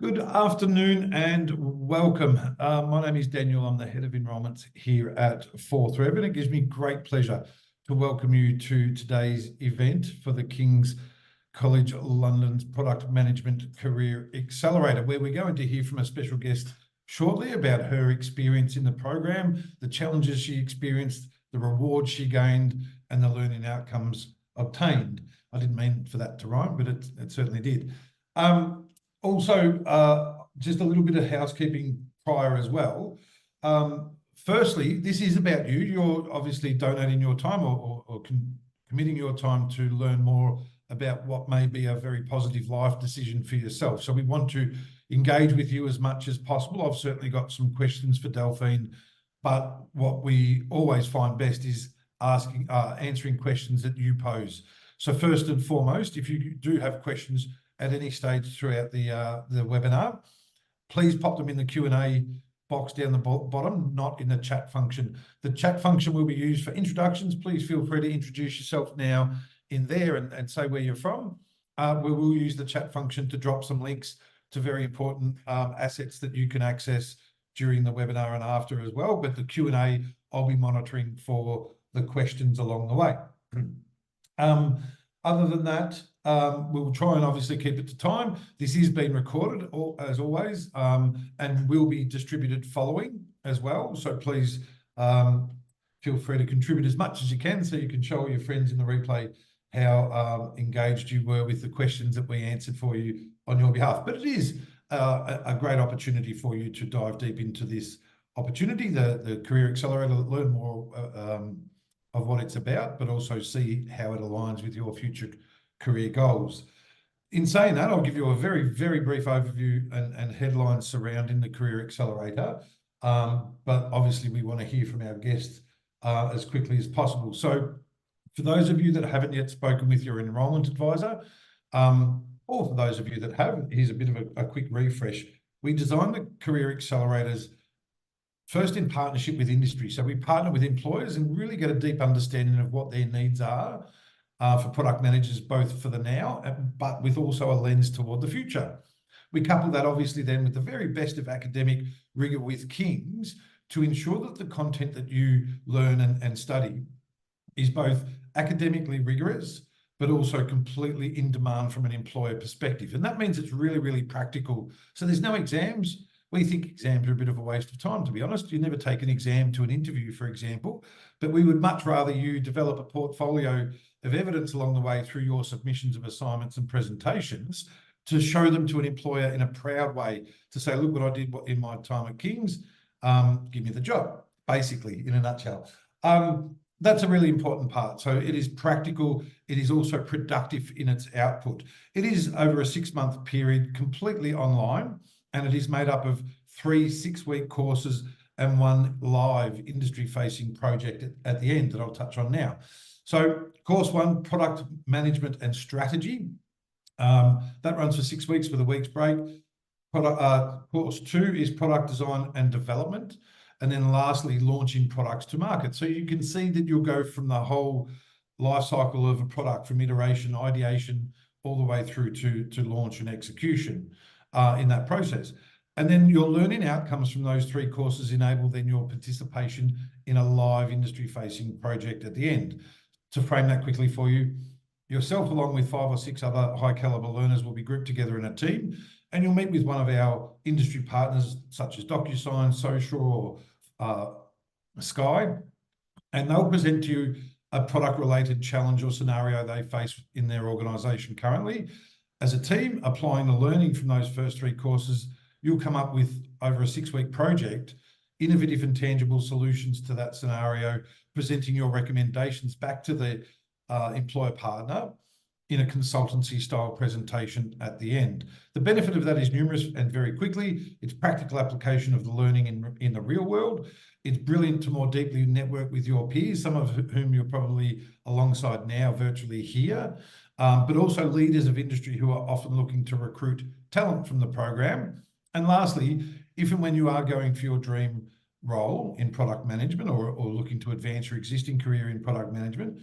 Good afternoon and welcome. My name is Daniel. I'm the head of enrolments here at Fourth Rev, and it gives me great pleasure to welcome you to today's event for the King's College London's Product Management Career Accelerator, where we're going to hear from a special guest shortly about her experience in the program, the challenges she experienced, the rewards she gained, and the learning outcomes obtained. I didn't mean for that to rhyme, but it certainly did. Also, just a little bit of housekeeping prior as well. Firstly, this is about you. You're obviously donating your time or committing your time to learn more about what may be a very positive life decision for yourself. So we want to engage with you as much as possible. I've certainly got some questions for Delphine, but what we always find best is answering questions that you pose. So first and foremost, if you do have questions at any stage throughout the webinar, please pop them in the Q&A box down the bottom, not in the chat function. The chat function will be used for introductions. Please feel free to introduce yourself now in there and say where you're from. We will use the chat function to drop some links to very important assets that you can access during the webinar and after as well. But the Q&A, I'll be monitoring for the questions along the way. Other than that, we'll try and obviously keep it to time. This is being recorded, as always, and will be distributed following as well. So please feel free to contribute as much as you can so you can show your friends in the replay how engaged you were with the questions that we answered for you on your behalf. But it is a great opportunity for you to dive deep into this opportunity, the Career Accelerator, learn more of what it's about, but also see how it aligns with your future career goals. In saying that, I'll give you a very, very brief overview and headlines surrounding the Career Accelerator. But obviously we want to hear from our guests as quickly as possible. So for those of you that haven't yet spoken with your enrolment advisor, or for those of you that have, here's a bit of a quick refresh. We designed the Career Accelerators first in partnership with industry. So we partner with employers and really get a deep understanding of what their needs are for product managers, both for the now, but with also a lens toward the future. We couple that obviously then with the very best of academic rigor with King's to ensure that the content that you learn and study is both academically rigorous, but also completely in demand from an employer perspective. And that means it's really, really practical. So there's no exams. We think exams are a bit of a waste of time, to be honest. You never take an exam to an interview, for example, but we would much rather you develop a portfolio of evidence along the way through your submissions of assignments and presentations to show them to an employer in a proud way to say, look what I did in my time at King's, give me the job, basically, in a nutshell. That's a really important part. So it is practical. It is also productive in its output. It is over a 6-month period, completely online, and it is made up of 3 6-week courses and 1 live industry-facing project at the end that I'll touch on now. So course 1, product management and strategy. That runs for 6 weeks with a week's break. Course 2 is product design and development. And then lastly, launching products to market. So you can see that you'll go from the whole life cycle of a product, from iteration, ideation, all the way through to launch and execution in that process. And then your learning outcomes from those 3 courses enable then your participation in a live industry-facing project at the end. To frame that quickly for you, yourself along with 5 or 6 other high-caliber learners will be grouped together in a team, and you'll meet with one of our industry partners such as DocuSign, Social, or Sky, and they'll present to you a product-related challenge or scenario they face in their organisation currently. As a team, applying the learning from those first 3 courses, you'll come up with, over a 6-week project, innovative and tangible solutions to that scenario, presenting your recommendations back to the employer partner in a consultancy style presentation at the end. The benefit of that is numerous and very quickly. It's practical application of the learning in the real world. It's brilliant to more deeply network with your peers, some of whom you're probably alongside now virtually here, but also leaders of industry who are often looking to recruit talent from the program. And lastly, if and when you are going for your dream role in product management or looking to advance your existing career in product management,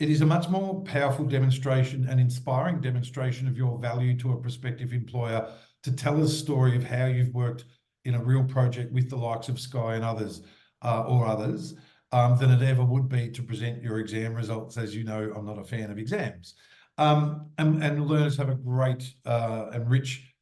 It is a much more powerful demonstration and inspiring demonstration of your value to a prospective employer to tell a story of how you've worked in a real project with the likes of Sky and others, than it ever would be to present your exam results. As you know, I'm not a fan of exams. And learners have a great and rich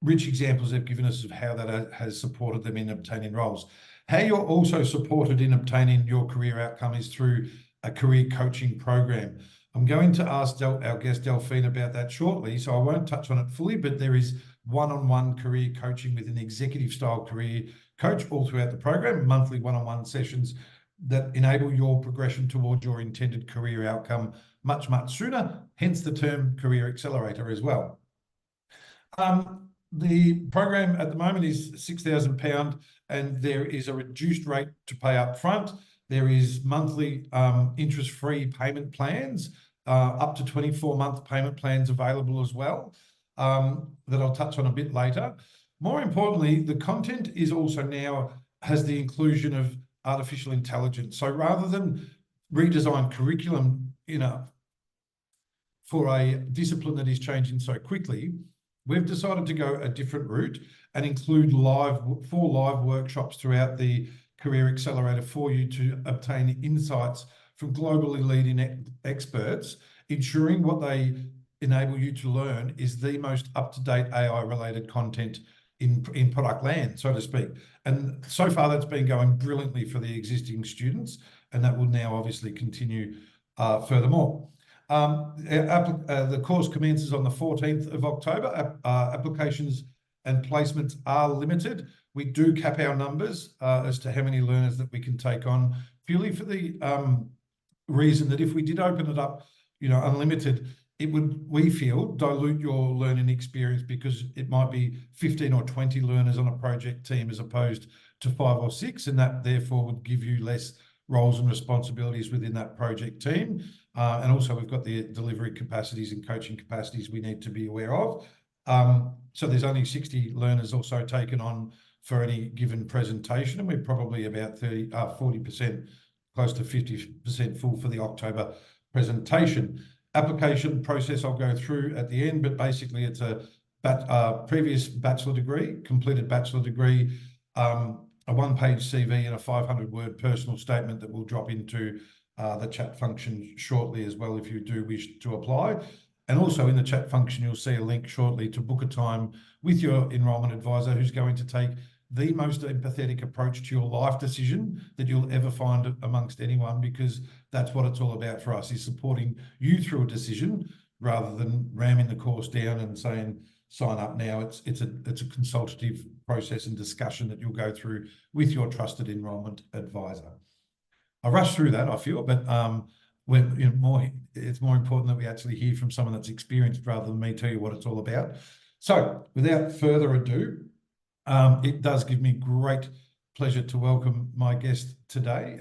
examples they've given us of how that has supported them in obtaining roles. How you're also supported in obtaining your career outcome is through a career coaching program. I'm going to ask our guest Delphine about that shortly, so I won't touch on it fully, but there is one-on-one career coaching with an executive style career coach all throughout the program, monthly one-on-one sessions that enable your progression towards your intended career outcome much, much sooner, hence the term Career Accelerator as well. The program at the moment is £6,000 and there is a reduced rate to pay up front. There is monthly interest-free payment plans, up to 24-month payment plans available as well, that I'll touch on a bit later. More importantly, the content is also now has the inclusion of artificial intelligence. So rather than redesign curriculum for a discipline that is changing so quickly, we've decided to go a different route and include four live workshops throughout the Career Accelerator for you to obtain insights from globally leading experts, ensuring what they enable you to learn is the most up-to-date AI-related content in product land, so to speak. And so far, that's been going brilliantly for the existing students, and that will now obviously continue furthermore. The course commences on the 14th of October. Applications and placements are limited. We do cap our numbers as to how many learners that we can take on, purely for the reason that if we did open it up, unlimited, it would, we feel, dilute your learning experience because it might be 15 or 20 learners on a project team as opposed to 5 or 6, and that therefore would give you less roles and responsibilities within that project team. And also we've got the delivery capacities and coaching capacities we need to be aware of. So there's only 60 learners also taken on for any given presentation, and we're probably about 40%, close to 50% full for the October presentation. Application process I'll go through at the end, but basically it's a previous bachelor degree, completed bachelor degree, a one-page CV and a 500-word personal statement that will drop into the chat function shortly as well if you do wish to apply. And also in the chat function, you'll see a link shortly to book a time with your enrolment advisor who's going to take the most empathetic approach to your life decision that you'll ever find amongst anyone, because that's what it's all about for us, is supporting you through a decision rather than ramming the course down and saying, sign up now. It's a consultative process and discussion that you'll go through with your trusted enrolment advisor. I rushed through that, I feel, but it's more important that we actually hear from someone that's experienced rather than me tell you what it's all about. So without further ado, it does give me great pleasure to welcome our guest today,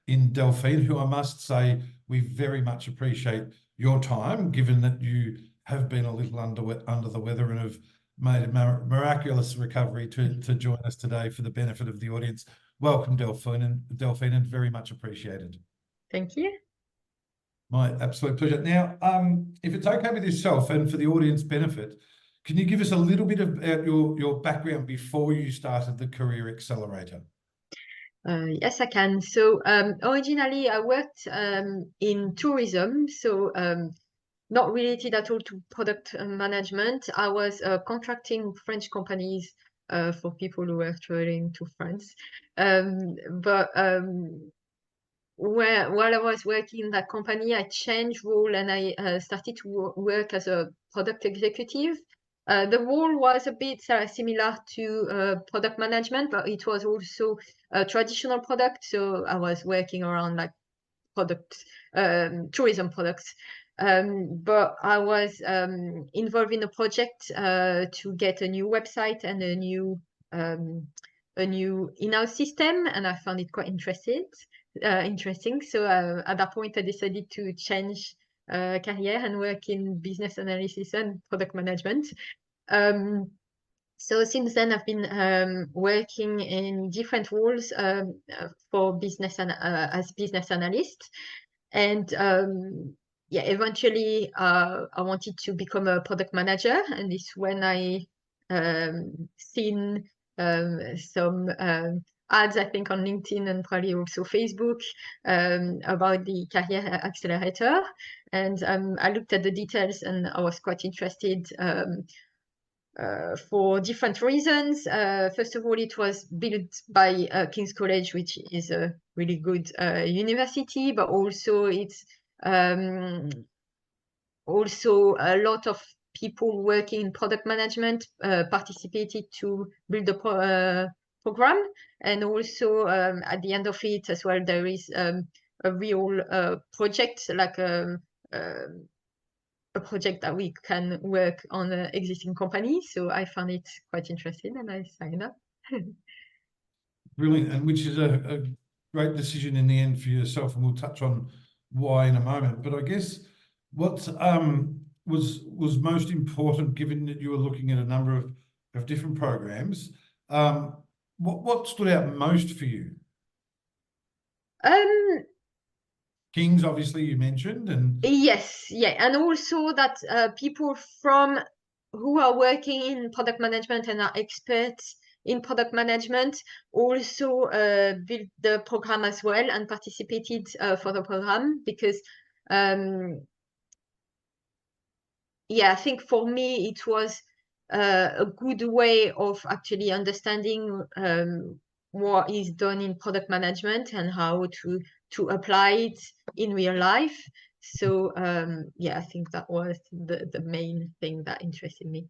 in Delphine, who I must say we very much appreciate your time, given that you have been a little under the weather and have made a miraculous recovery to join us today for the benefit of the audience. Welcome, Delphine, and very much appreciated. Thank you. My absolute pleasure. Now, if it's okay with yourself and for the audience benefit, can you give us a little bit about your background before you started the Career Accelerator? Yes, I can. So originally I worked in tourism, so not related at all to product management. I was contracting French companies for people who were traveling to France. While I was working in that company, I changed role and I started to work as a product executive. The role was a bit similar to product management, but it was also a traditional product. So I was working around like products, tourism products. But I was involved in a project to get a new website and a new in-house system, and I found it quite interesting. So at that point, I decided to change career and work in business analysis and product management. So since then, I've been working in different roles for business and as business analyst. And yeah, eventually I wanted to become a product manager, and it's when I seen some ads, I think, on LinkedIn and probably also Facebook about the career accelerator. And I looked at the details and I was quite interested for different reasons. First of all, it was built by King's College, which is a really good university, but also it's also a lot of people working in product management participated to build the program. And also at the end of it as well, there is a real project, like a project that we can work on an existing company. So I found it quite interesting and I signed up. Brilliant, and which is a great decision in the end for yourself, and we'll touch on why in a moment. But I guess what was most important, given that you were looking at a number of different programs, what stood out most for you? Kings, obviously, you mentioned, and yes, yeah, and also that people from who are working in product management and are experts in product management also built the program as well and participated for the program, because yeah, I think for me it was a good way of actually understanding what is done in product management and how to apply it in real life. So yeah, I think that was the main thing that interested me.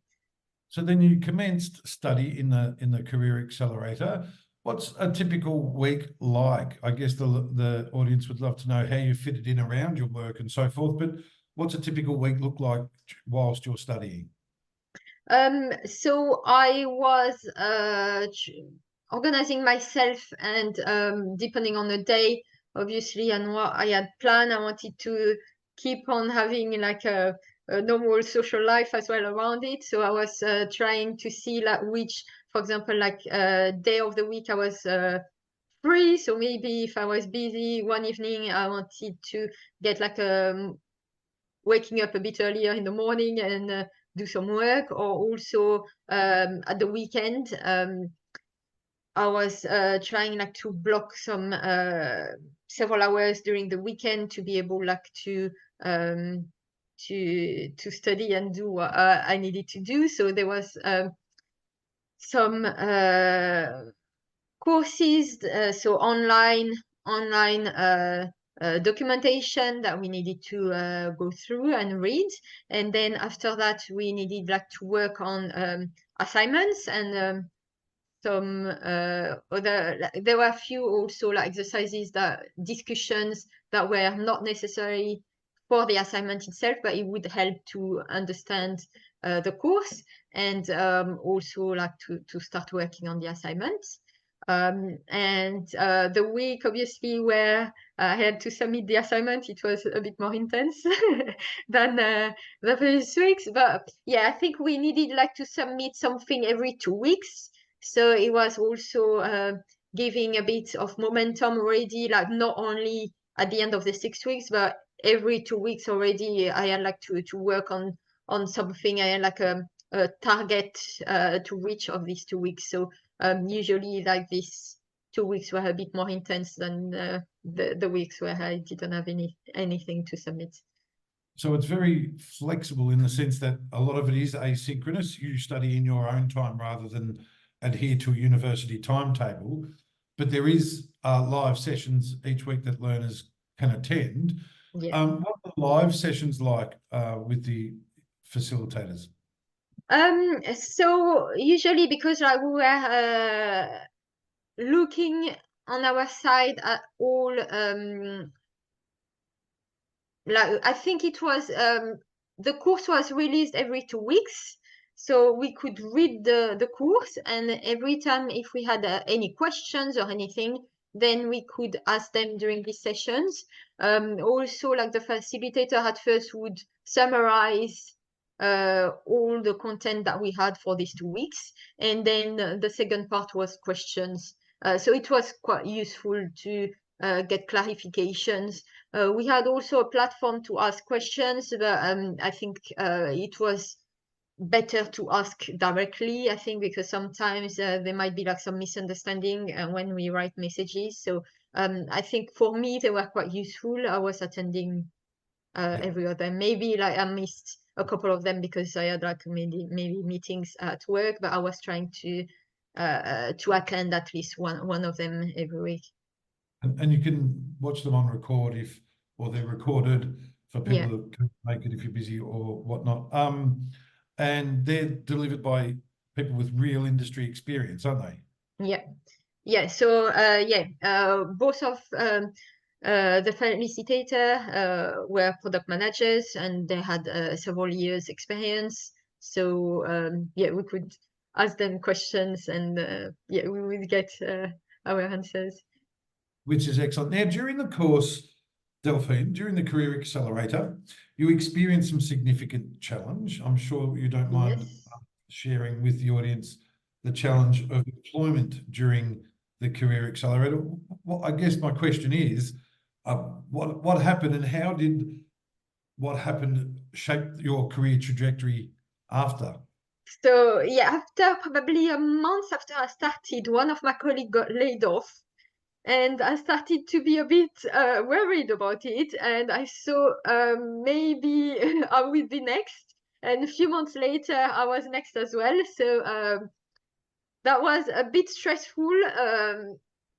so then you commenced study in the Career Accelerator. What's a typical week like? I guess the audience would love to know how you fit it in around your work and so forth, but what's a typical week look like whilst you're studying? So I was organizing myself, and depending on the day, obviously, and what I had planned, I wanted to keep on having like a normal social life as well around it. So I was trying to see like which, for example, like day of the week I was free. So maybe if I was busy one evening, I wanted to get like waking up a bit earlier in the morning and do some work, or also at the weekend I was trying like to block some several hours during the weekend to be able like to study and do what I needed to do. So there was some courses, so online documentation that we needed to go through and read, and then after that we needed like to work on assignments and some other, there were a few also like exercises, that discussions that were not necessary for the assignment itself, but it would help to understand the course, and also like to start working on the assignments. And the week obviously where I had to submit the assignment, it was a bit more intense than the previous weeks. But yeah, I think we needed like to submit something every 2 weeks. So it was also giving a bit of momentum already, like not only at the end of the 6 weeks, but every 2 weeks already I had like to work on something. I had like a target to reach of these 2 weeks. So usually like these 2 weeks were a bit more intense than the weeks where I didn't have anything to submit. So it's very flexible in the sense that a lot of it is asynchronous. You study in your own time rather than adhere to a university timetable, but there is live sessions each week that learners can attend. Yeah. What are the live sessions like with the facilitators? So usually, because like we were looking on our side at all, like I think it was the course was released every 2 weeks, so we could read the course, and every time if we had any questions or anything, then we could ask them during these sessions. Also, like the facilitator at first would summarize all the content that we had for these 2 weeks, and then the second part was questions. So it was quite useful to get clarifications. We had also a platform to ask questions, but I think it was better to ask directly, I think, because sometimes there might be like some misunderstanding when we write messages. So I think for me, they were quite useful. I was attending every other. Maybe like I missed a couple of them because I had like maybe meetings at work, but I was trying to attend at least one of them every week. And you can watch them on record or they're recorded for people that can make it if you're busy or whatnot. And they're delivered by people with real industry experience, aren't they? Yeah. So both of the felicitator were product managers, and they had several years experience. So we could ask them questions, and we would get our answers. Which is excellent. Now, during the course, Delphine, during the Career Accelerator, you experienced some significant challenge. I'm sure you don't mind sharing with the audience the challenge of employment during the Career Accelerator. Well, I guess my question is, what happened and how did what happened shape your career trajectory after? So after probably a month after I started, one of my colleagues got laid off. And I started to be a bit worried about it. And I thought maybe I would be next. And a few months later, I was next as well. So that was a bit stressful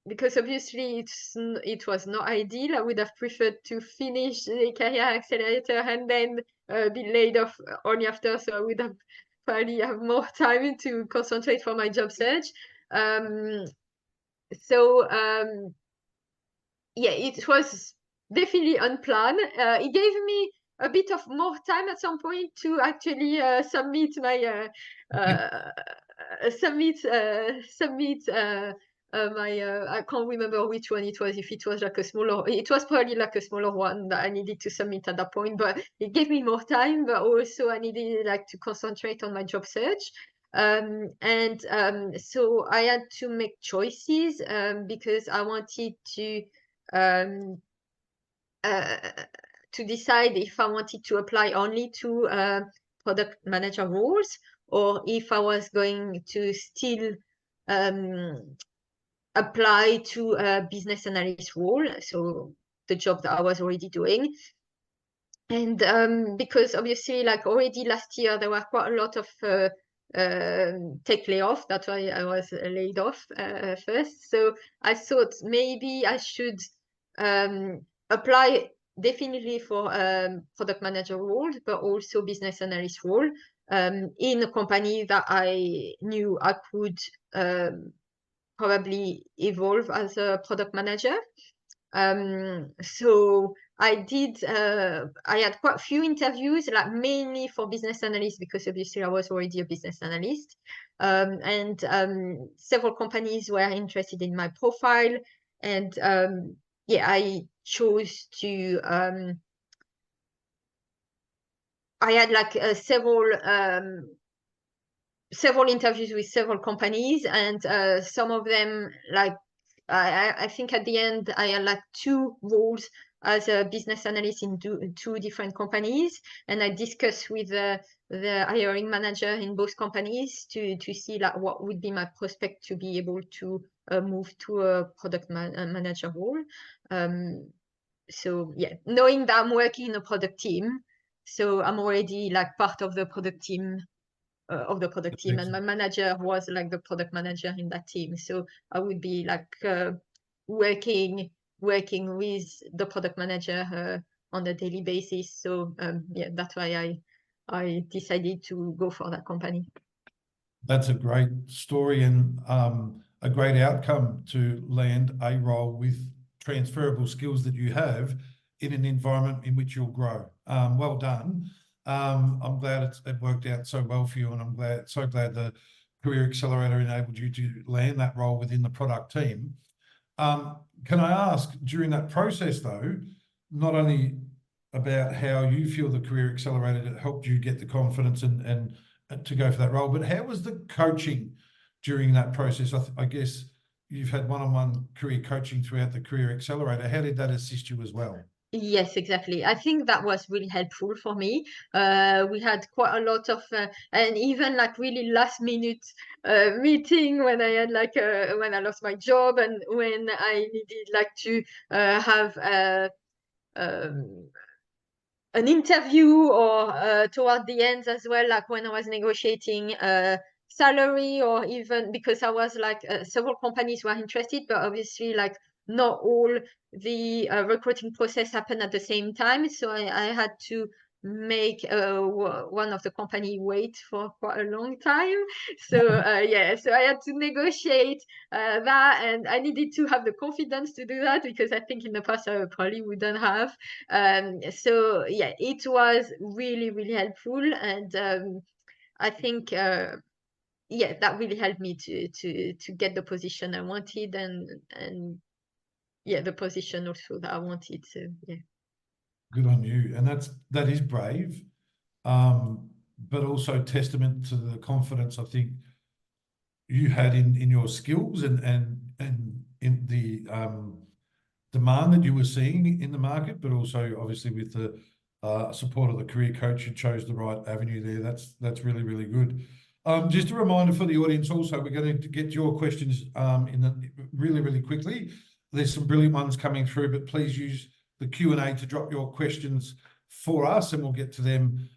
because obviously it was not ideal. I would have preferred to finish the Career Accelerator and then be laid off only after. So I would have probably have more time to concentrate for my job search. It was definitely unplanned. It gave me a bbit of more time at some point to actually submit my I can't remember which one it was. If it was like it was probably like a smaller one that I needed to submit at that point. But it gave me more time. But also I needed like to concentrate on my job search. So I had to make choices because I wanted to decide if I wanted to apply only to product manager roles or if I was going to still apply to a business analyst role, so the job that I was already doing. And because obviously, like already last year, there were quite a lot of tech layoff. That's why I was laid off first. So I thought maybe I should apply definitely for product manager role, but also business analyst role in a company that I knew I could probably evolve as a product manager. So I had quite a few interviews, like mainly for business analysts, because obviously I was already a business analyst. And several companies were interested in my profile. And I chose to, I had like several interviews with several companies, and some of them, like I think at the end I had like 2 roles as a business analyst in 2 different companies, and I discussed with the hiring manager in both companies to see like what would be my prospect to be able to move to a product manager role. So knowing that I'm working in a product team, so I'm already like part of the product team. And my manager was like the product manager in that team, so I would be like working with the product manager on a daily basis. So that's why I decided to go for that company. That's a great story and a great outcome to land a role with transferable skills that you have in an environment in which you'll grow. Well done. I'm glad it worked out so well for you, and I'm so glad the Career Accelerator enabled you to land that role within the product team. Can I ask, during that process though, not only about how you feel the Career Accelerator helped you get the confidence and to go for that role, but how was the coaching during that process? I guess you've had one-on-one career coaching throughout the Career Accelerator. How did that assist you as well? Yes, exactly. I think that was really helpful for me. We had quite a lot of, and even like really last minute meeting when I had like when I lost my job and when I needed like to have um, an interview, or toward the end as well, like when I was negotiating salary, or even because I was like several companies were interested, but obviously like not all the recruiting process happened at the same time. So I had to make one of the company wait for quite a long time. So yeah, so I had to negotiate that, and I needed to have the confidence to do that, because I think in the past I probably wouldn't have. So yeah, it was really, really helpful. And I think yeah, that really helped me to get the position I wanted, and yeah, the position also that I wanted. So yeah. Good on you. And that is brave, but also testament to the confidence I think you had in your skills and in the demand that you were seeing in the market, but also obviously with the support of the career coach, you chose the right avenue there. That's really, really good. Just a reminder for the audience also, we're going to get your questions really, really quickly. There's some brilliant ones coming through, but please use the Q&A to drop your questions for us, and we'll get to them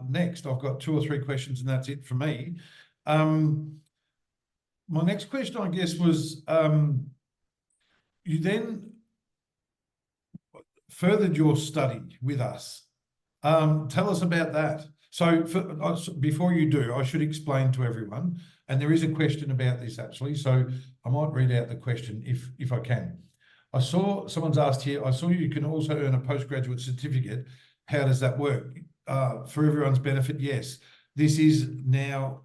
next. I've got 2 or 3 questions, and that's it for me. My next question, I guess, was you then furthered your study with us. Tell us about that. So before you do, I should explain to everyone, and there is a question about this actually, so I might read out the question if I can. I saw someone's asked here, I saw you can also earn a postgraduate certificate. How does that work? For everyone's benefit, yes. This is now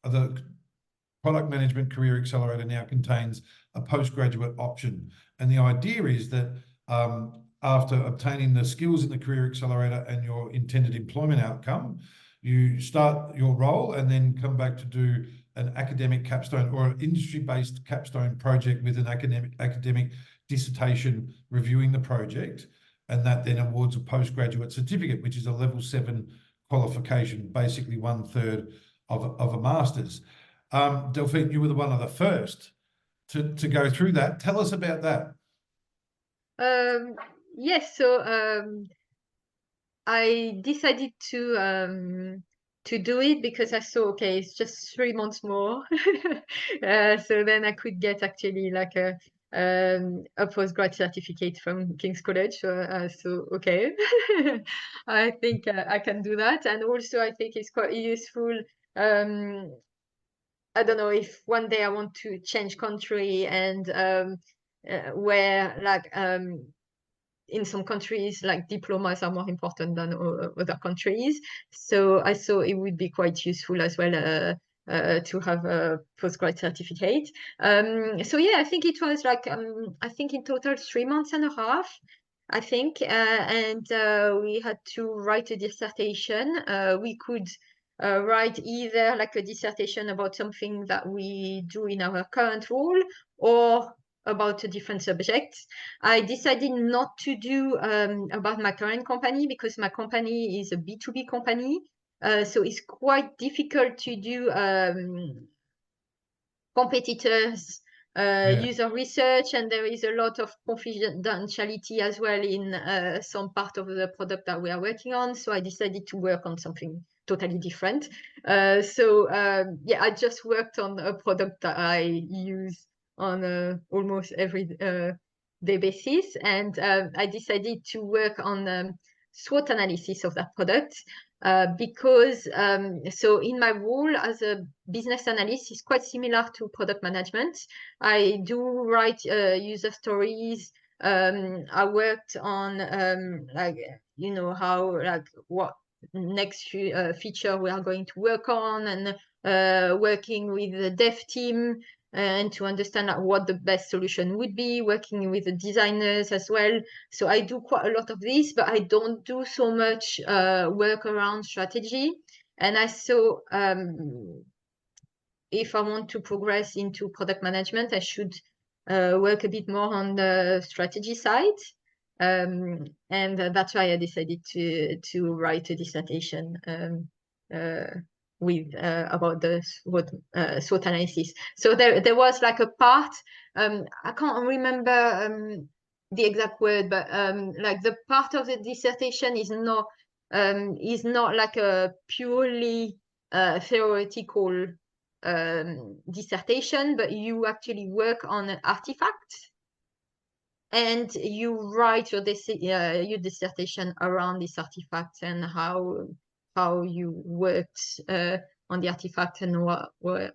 the Product Management Career Accelerator now contains a postgraduate option. And the idea is that after obtaining the skills in the Career Accelerator and your intended employment outcome, you start your role and then come back to do an academic capstone or an industry-based capstone project with an academic dissertation reviewing the project. And that then awards a postgraduate certificate, which is a level 7 qualification, basically 1/3 of a master's. Delphine, you were one of the first to go through that. Tell us about that. Yes, so I decided to do it because I saw, okay, it's just 3 months more. So then I could get actually like a postgrad certificate from King's College. So okay, I think I can do that. And also I think it's quite useful. I don't know if one day I want to change country, and where like in some countries, like diplomas are more important than other countries. So I saw it would be quite useful as well to have a postgrad certificate. So yeah, I think it was like, I think in total 3.5 months, I think. And we had to write a dissertation. We could write either like a dissertation about something that we do in our current role, or about a different subject. I decided not to do about my current company, because my company is a B2B company. So it's quite difficult to do competitors, user research, and there is a lot of confidentiality as well in some part of the product that we are working on. So I decided to work on something totally different. Yeah, I just worked on a product that I use on almost every day basis, and I decided to work on SWOT analysis of that product. Because so in my role as a business analyst is quite similar to product management. I do write user stories. I worked on like, you know, how, like, what next feature we are going to work on, and working with the dev team and to understand what the best solution would be, working with the designers as well. So I do quite a lot of this, but I don't do so much work around strategy. And I saw if I want to progress into product management, I should work a bit more on the strategy side. And that's why I decided to write a dissertation about the SWOT analysis. So there was like a part, I can't remember the exact word, but like the part of the dissertation is not like a purely theoretical dissertation, but you actually work on an artifact and you write your dissertation around this artifact and how you worked on the artifact and what were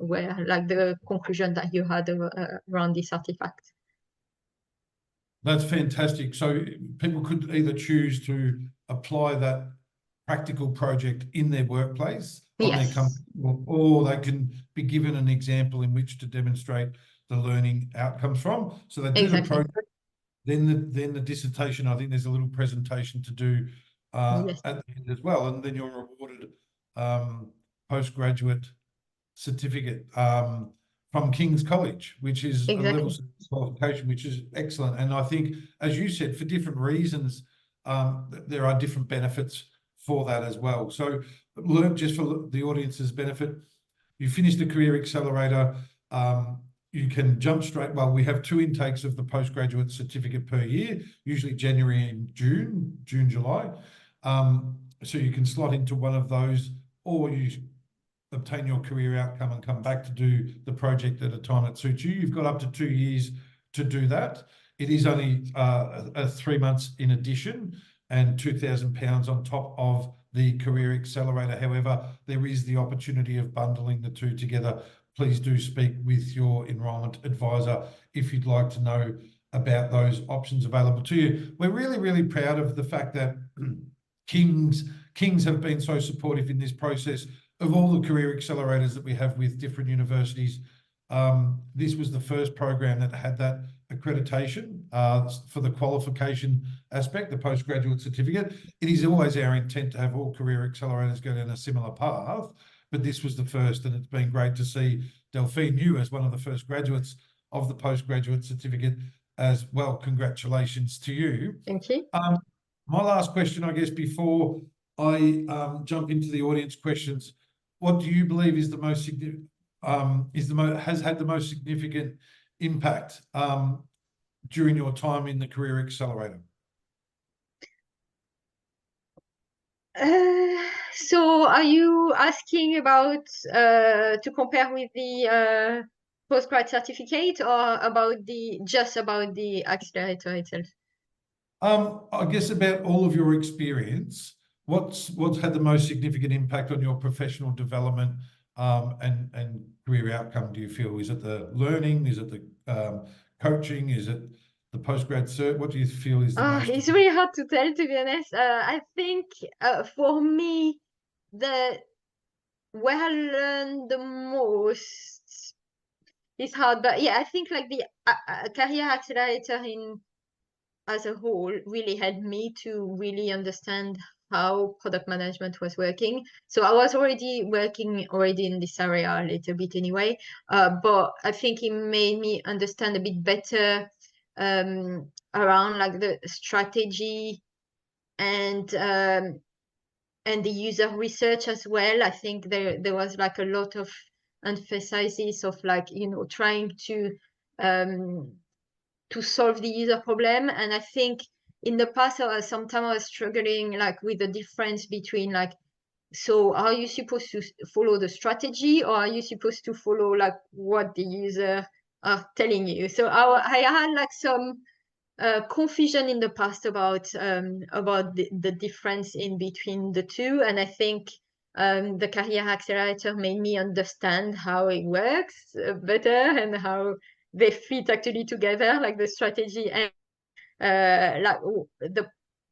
like the conclusion that you had around this artifact. That's fantastic. So people could either choose to apply that practical project in their workplace, on their company, or they can be given an example in which to demonstrate the learning outcomes from. So they do the project, then the dissertation. I think there's a little presentation to do at the end as well, and then you're rewarded postgraduate certificate from King's College, which is a level 6 qualification, which is excellent. And I think, as you said, for different reasons, there are different benefits for that as well. So just for the audience's benefit, you finish the Career Accelerator, you can jump straight. Well, we have 2 intakes of the postgraduate certificate per year, usually January and June, July. So you can slot into one of those, or you obtain your career outcome and come back to do the project at a time that suits you. You've got up to 2 years to do that. It is only 3 months in addition, and £2,000 on top of the Career Accelerator. However, there is the opportunity of bundling the two together. Please do speak with your enrolment advisor if you'd like to know about those options available to you. We're really, really proud of the fact that King's have been so supportive in this process. Of all the career accelerators that we have with different universities, this was the first program that had that accreditation for the qualification aspect, the postgraduate certificate. It is always our intent to have all career accelerators go down a similar path, but this was the first, and it's been great to see Delphine, you as one of the first graduates of the postgraduate certificate as well. Congratulations to you. Thank you. My last question, I guess, before I jump into the audience questions, what do you believe is the most significant, has had the most significant impact during your time in the Career Accelerator? So are you asking about to compare with the postgrad certificate, or about just about the accelerator itself? I guess about all of your experience, what's had the most significant impact on your professional development and career outcome, do you feel? Is it the learning? Is it the coaching? Is it the postgrad cert? What do you feel is the most? It's really hard to tell, to be honest. I think for me, where I learned the most is hard, but yeah, I think like the career accelerator as a whole really helped me to really understand how product management was working. So I was already working in this area a little bit anyway, but I think it made me understand a bit better around like the strategy and the user research as well. I think there was like a lot of emphasis of like, trying to solve the user problem. And I think in the past, sometimes I was struggling like with the difference between like, so are you supposed to follow the strategy, or are you supposed to follow like what the user are telling you? So I had like some confusion in the past about the difference in between the two. And I think the Career Accelerator made me understand how it works better and how they fit actually together, like the strategy and like the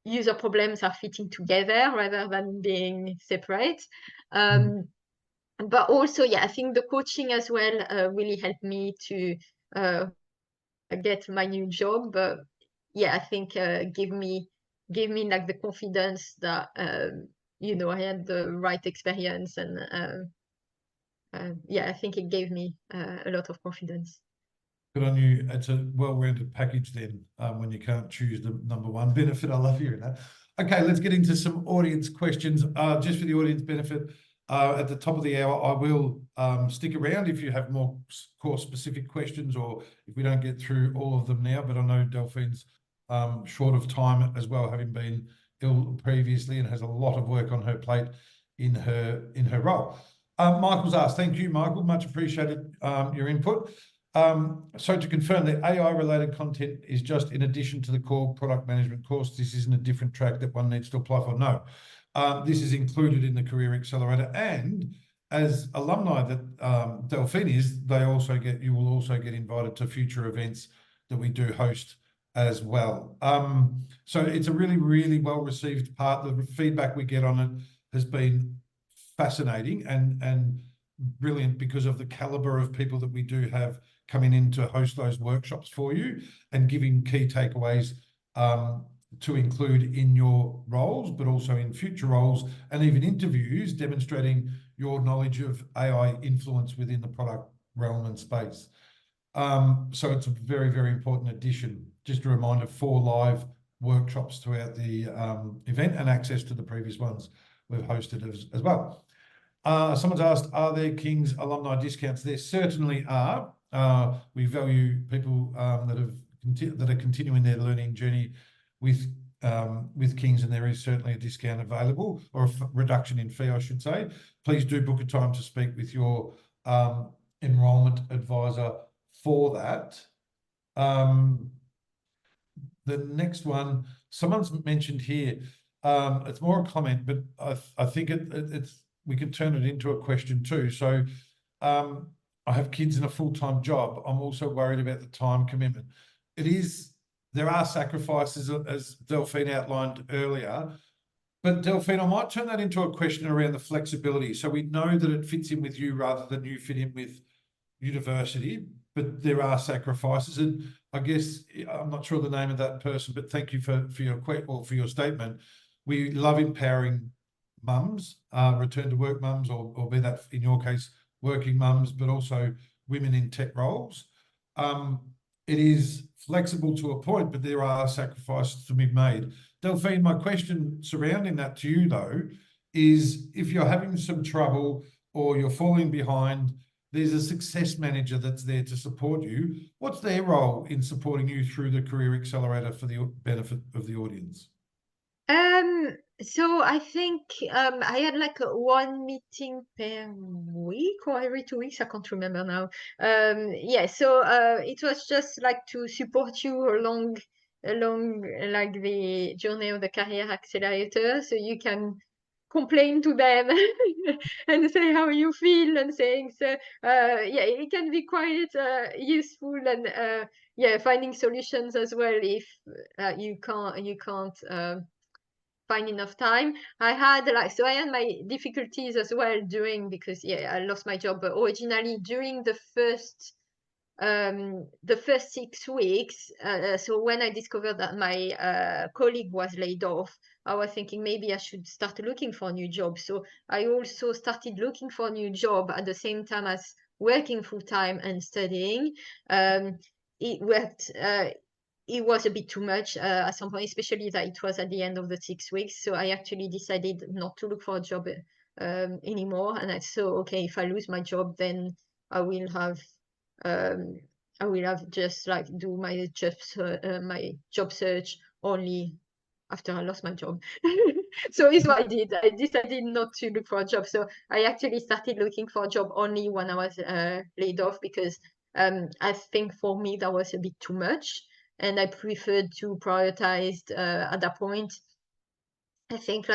user problems are fitting together rather than being separate. But also, yeah, I think the coaching as well really helped me to get my new job. But yeah, I think give me like the confidence that I had the right experience, and yeah, I think it gave me a lot of confidence. Good on you. It's a well-rounded package then, when you can't choose the number one benefit. I love hearing that. Okay, let's get into some audience questions. Just for the audience benefit, at the top of the hour, I will stick around if you have more course-specific questions, or if we don't get through all of them now. But I know Delphine's short of time as well, having been ill previously and has a lot of work on her plate in her role. Michael's asked, thank you, Michael, much appreciated your input. So to confirm, the AI-related content is just in addition to the core product management course. This isn't a different track that one needs to apply for. No, this is included in the Career Accelerator, and as alumni that Delphine is, you will also get invited to future events that we do host as well. So it's a really, really well-received part. The feedback we get on it has been fascinating and brilliant because of the caliber of people that we do have coming in to host those workshops for you and giving key takeaways to include in your roles, but also in future roles and even interviews, demonstrating your knowledge of AI influence within the product realm and space. So it's a very, very important addition. Just a reminder, 4 live workshops throughout the event and access to the previous ones we've hosted as well. Someone's asked, are there King's alumni discounts? There certainly are. We value people that are continuing their learning journey with King's, and there is certainly a discount available, or a reduction in fee, I should say. Please do book a time to speak with your enrolment advisor for that. The next one, someone's mentioned here, it's more a comment, but I think we can turn it into a question too. So I have kids in a full-time job. I'm also worried about the time commitment. There are sacrifices, as Delphine outlined earlier, but Delphine, I might turn that into a question around the flexibility. So we know that it fits in with you rather than you fit in with university, but there are sacrifices. And I guess, I'm not sure the name of that person, but thank you for your statement. We love empowering mums, return to work mums, or be that in your case, working mums, but also women in tech roles. It is flexible to a point, but there are sacrifices to be made. Delphine, my question surrounding that to you though, is if you're having some trouble or you're falling behind, there's a success manager that's there to support you. What's their role in supporting you through the Career Accelerator for the benefit of the audience? So I think I had like one meeting per week or every 2 weeks. I can't remember now. Yeah, so it was just like to support you along like the journey of the Career Accelerator, so you can complain to them and say how you feel and saying so. Yeah, it can be quite useful, and yeah, finding solutions as well if you can't find enough time. I had my difficulties as well because I lost my job, but originally during the first 6 weeks, so when I discovered that my colleague was laid off, I was thinking maybe I should start looking for a new job. So I also started looking for a new job at the same time as working full-time and studying. It worked. It was a bit too much at some point, especially that it was at the end of the 6 weeks. So I actually decided not to look for a job anymore. And I thought, okay, if I lose my job, then I will have just like do my job search only after I lost my job. So it's what I did. I decided not to look for a job. So I actually started looking for a job only when I was laid off, because I think for me that was a bit too much. And I preferred to prioritize at that point. I think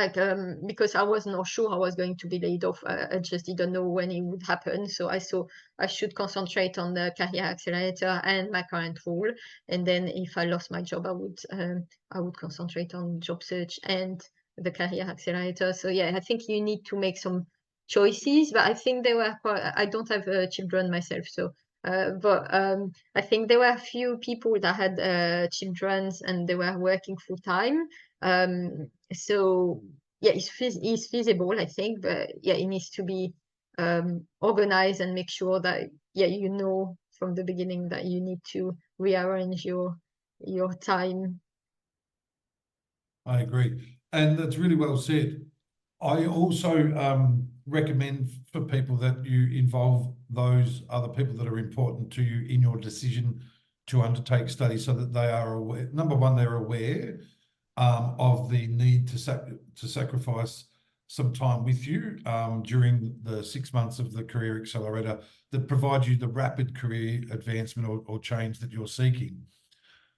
because I was not sure I was going to be laid off. I just didn't know when it would happen. So I thought I should concentrate on the Career Accelerator and my current role. And then if I lost my job, I would concentrate on job search and the Career Accelerator. So yeah, I think you need to make some choices. But I think I don't have children myself, so but I think there were a few people that had children and they were working full time. So yeah, it's feasible, I think, but yeah, it needs to be organized and make sure that from the beginning that you need to rearrange your time. I agree. And that's really well said. I also recommend for people that you involve those other people that are important to you in your decision to undertake studies, so that they are aware. Number one, they're aware of the need to sacrifice some time with you during the 6 months of the Career Accelerator that provide you the rapid career advancement or change that you're seeking.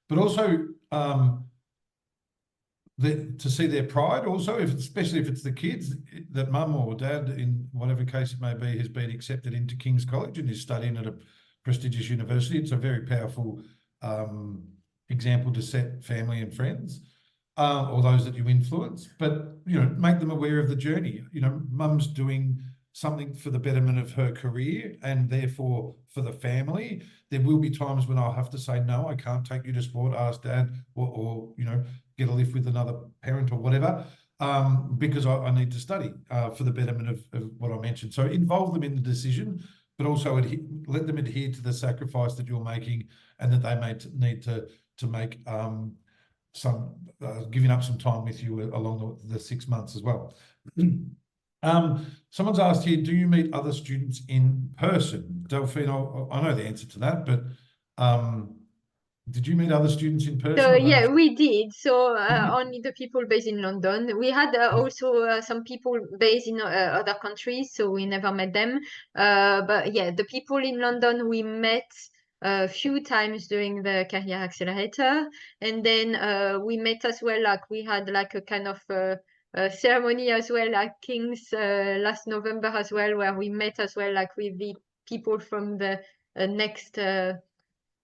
But also to see their pride also, especially if it's the kids, that mum or dad, in whatever case it may be, has been accepted into King's College and is studying at a prestigious university. It's a very powerful example to set family and friends, or those that you influence. But, you know, make them aware of the journey. You know, mum's doing something for the betterment of her career and therefore for the family. There will be times when I'll have to say, no, I can't take you to sport, ask dad, or you know, get a lift with another parent or whatever, because I need to study for the betterment of what I mentioned. So involve them in the decision, but also let them adhere to the sacrifice that you're making, and that they may need to make some giving up some time with you along the 6 months as well. Someone's asked here, do you meet other students in person? Delphine, I know the answer to that, but did you meet other students in person? So yeah, we did. So only the people based in London. We had also some people based in other countries, so we never met them. But yeah, the people in London we met a few times during the Career Accelerator, and then we met as well. Like we had like a kind of ceremony as well, like King's last November as well, where we met as well, like with the people from the next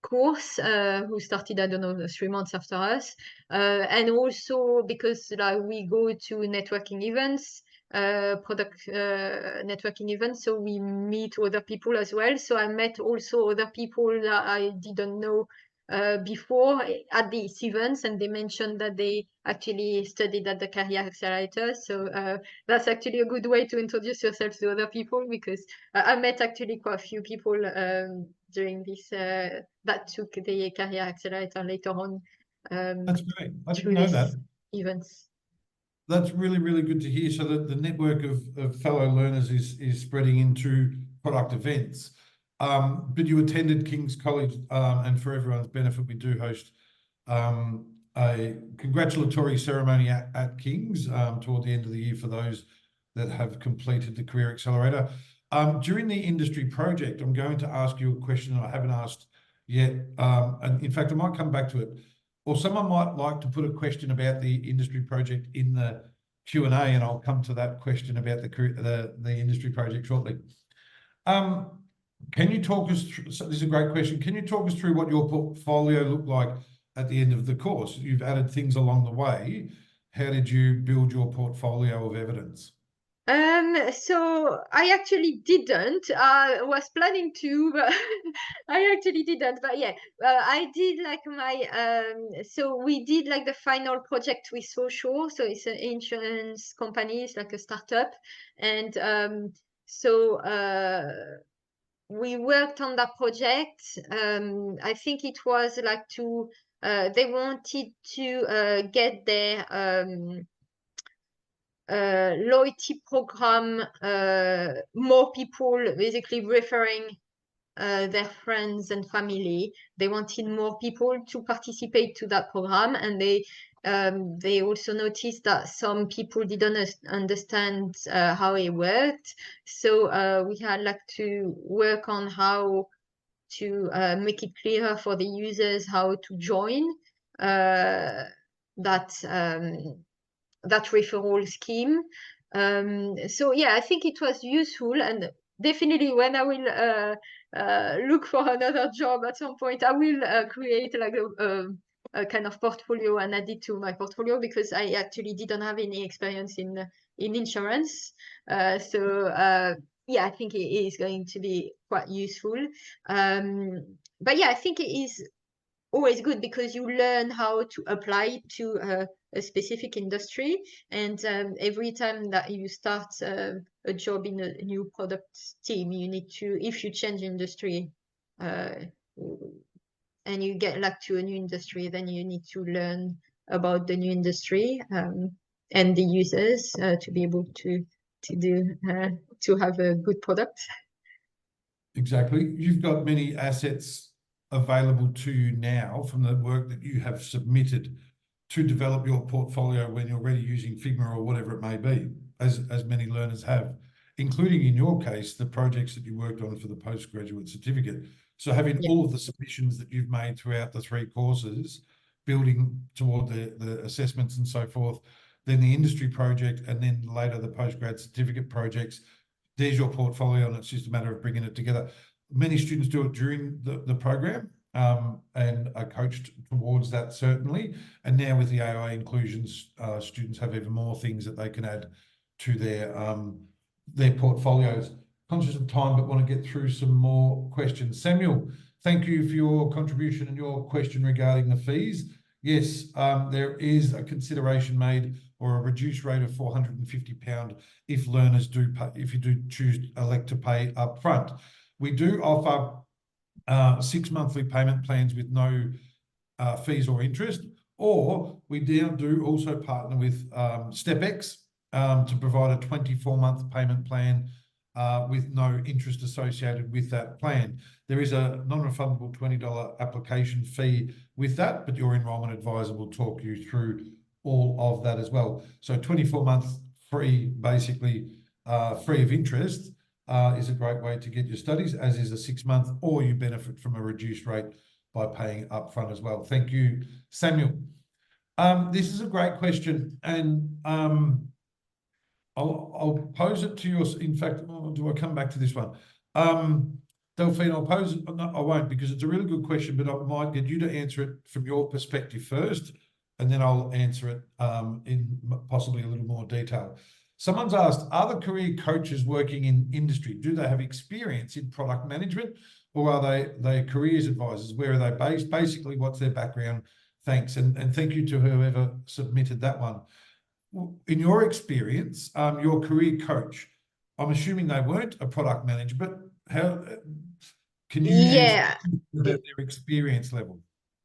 course who started, I don't know, 3 months after us, and also because like we go to networking events, product networking events, so we meet other people as well. So I met also other people that I didn't know before at these events, and they mentioned that they actually studied at the Career Accelerator. So that's actually a good way to introduce yourself to other people, because I met actually quite a few people during this that took the Career Accelerator later on. That's great. I didn't through know these that. events. That's really, really good to hear. So that the network of fellow learners is spreading into product events. But you attended King's College, and for everyone's benefit, we do host a congratulatory ceremony at King's toward the end of the year for those that have completed the Career Accelerator. During the industry project, I'm going to ask you a question that I haven't asked yet. And in fact, I might come back to it. Or someone might like to put a question about the industry project in the Q&A, and I'll come to that question about the industry project shortly. Can you talk us through, so this is a great question, can you talk us through what your portfolio looked like at the end of the course? You've added things along the way. How did you build your portfolio of evidence? So I actually didn't. I was planning to, but I actually didn't. But yeah, I did like my so we did like the final project with Social. So it's an insurance company, it's like a startup. And so we worked on that project. I think it was like to they wanted to get their loyalty program, more people basically referring their friends and family. They wanted more people to participate to that program, and they also noticed that some people didn't understand how it worked. So we had like to work on how to make it clearer for the users how to join that referral scheme. So yeah, I think it was useful, and definitely when I will look for another job at some point, I will create like a kind of portfolio and add it to my portfolio, because I actually didn't have any experience in insurance. Yeah, I think it is going to be quite useful. But yeah, I think it is always good because you learn how to apply it to a specific industry, and every time that you start a job in a new product team, you need to, if you change industry, and you get like to a new industry, then you need to learn about the new industry and the users to be able to have a good product. Exactly. You've got many assets available to you now from the work that you have submitted to develop your portfolio when you're already using Figma or whatever it may be, as many learners have, including in your case, the projects that you worked on for the postgraduate certificate. So having all of the submissions that you've made throughout the 3 courses, building toward the assessments and so forth, then the industry project, and then later the postgrad certificate projects, there's your portfolio, and it's just a matter of bringing it together. Many students do it during the program and are coached towards that, certainly. And now with the AI inclusions, students have even more things that they can add to their portfolios. Conscious of time, but want to get through some more questions. Samuel, thank you for your contribution and your question regarding the fees. Yes, there is a consideration made or a reduced rate of £450 if learners do pay, if you do elect to pay up front. We do offer 6 monthly payment plans with no fees or interest, or we do also partner with StepX to provide a 24-month payment plan with no interest associated with that plan. There is a non-refundable $20 application fee with that, but your enrolment advisor will talk you through all of that as well. So 24 months free, basically free of interest, is a great way to get your studies, as is a 6 month, or you benefit from a reduced rate by paying upfront as well. Thank you, Samuel. This is a great question, and I'll pose it to you. In fact, do I come back to this one? Delphine, I'll pose it. No, I won't, because it's a really good question, but I might get you to answer it from your perspective first, and then I'll answer it in possibly a little more detail. Someone's asked, are the career coaches working in industry? Do they have experience in product management, or are they careers advisors? Where are they based? Basically, what's their background? Thanks. And thank you to whoever submitted that one. In your experience, your career coach, I'm assuming they weren't a product manager, but how can you answer about their experience level?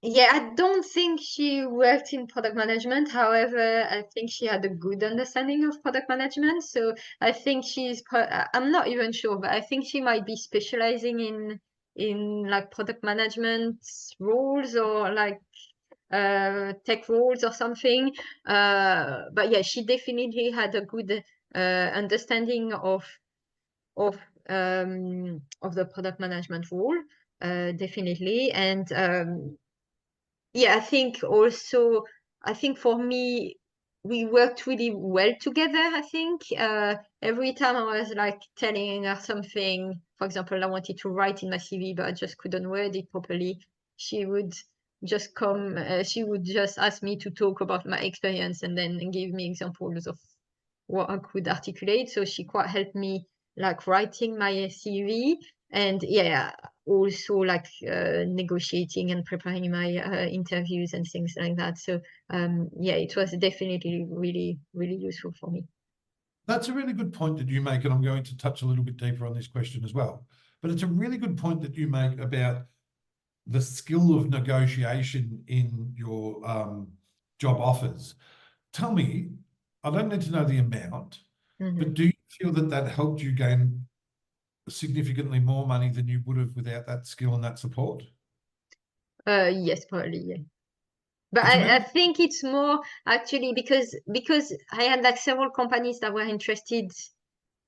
Yeah, I don't think she worked in product management. However, I think she had a good understanding of product management. So I think I'm not even sure, but I think she might be specializing in like product management roles, or like tech roles or something. But yeah, she definitely had a good understanding of the product management role, definitely. And yeah, I think for me, we worked really well together. I think every time I was like telling her something, for example, I wanted to write in my CV, but I just couldn't word it properly, she would just she would just ask me to talk about my experience and then give me examples of what I could articulate. So she quite helped me like writing my CV, and yeah, also like negotiating and preparing my interviews and things like that. So yeah, it was definitely really, really useful for me. That's a really good point that you make, and I'm going to touch a little bit deeper on this question as well. But it's a really good point that you make about the skill of negotiation in your job offers. Tell me, I don't need to know the amount, but do you feel that helped you gain significantly more money than you would have without that skill and that support? Yes, probably, yeah. But I think it's more actually because I had like several companies that were interested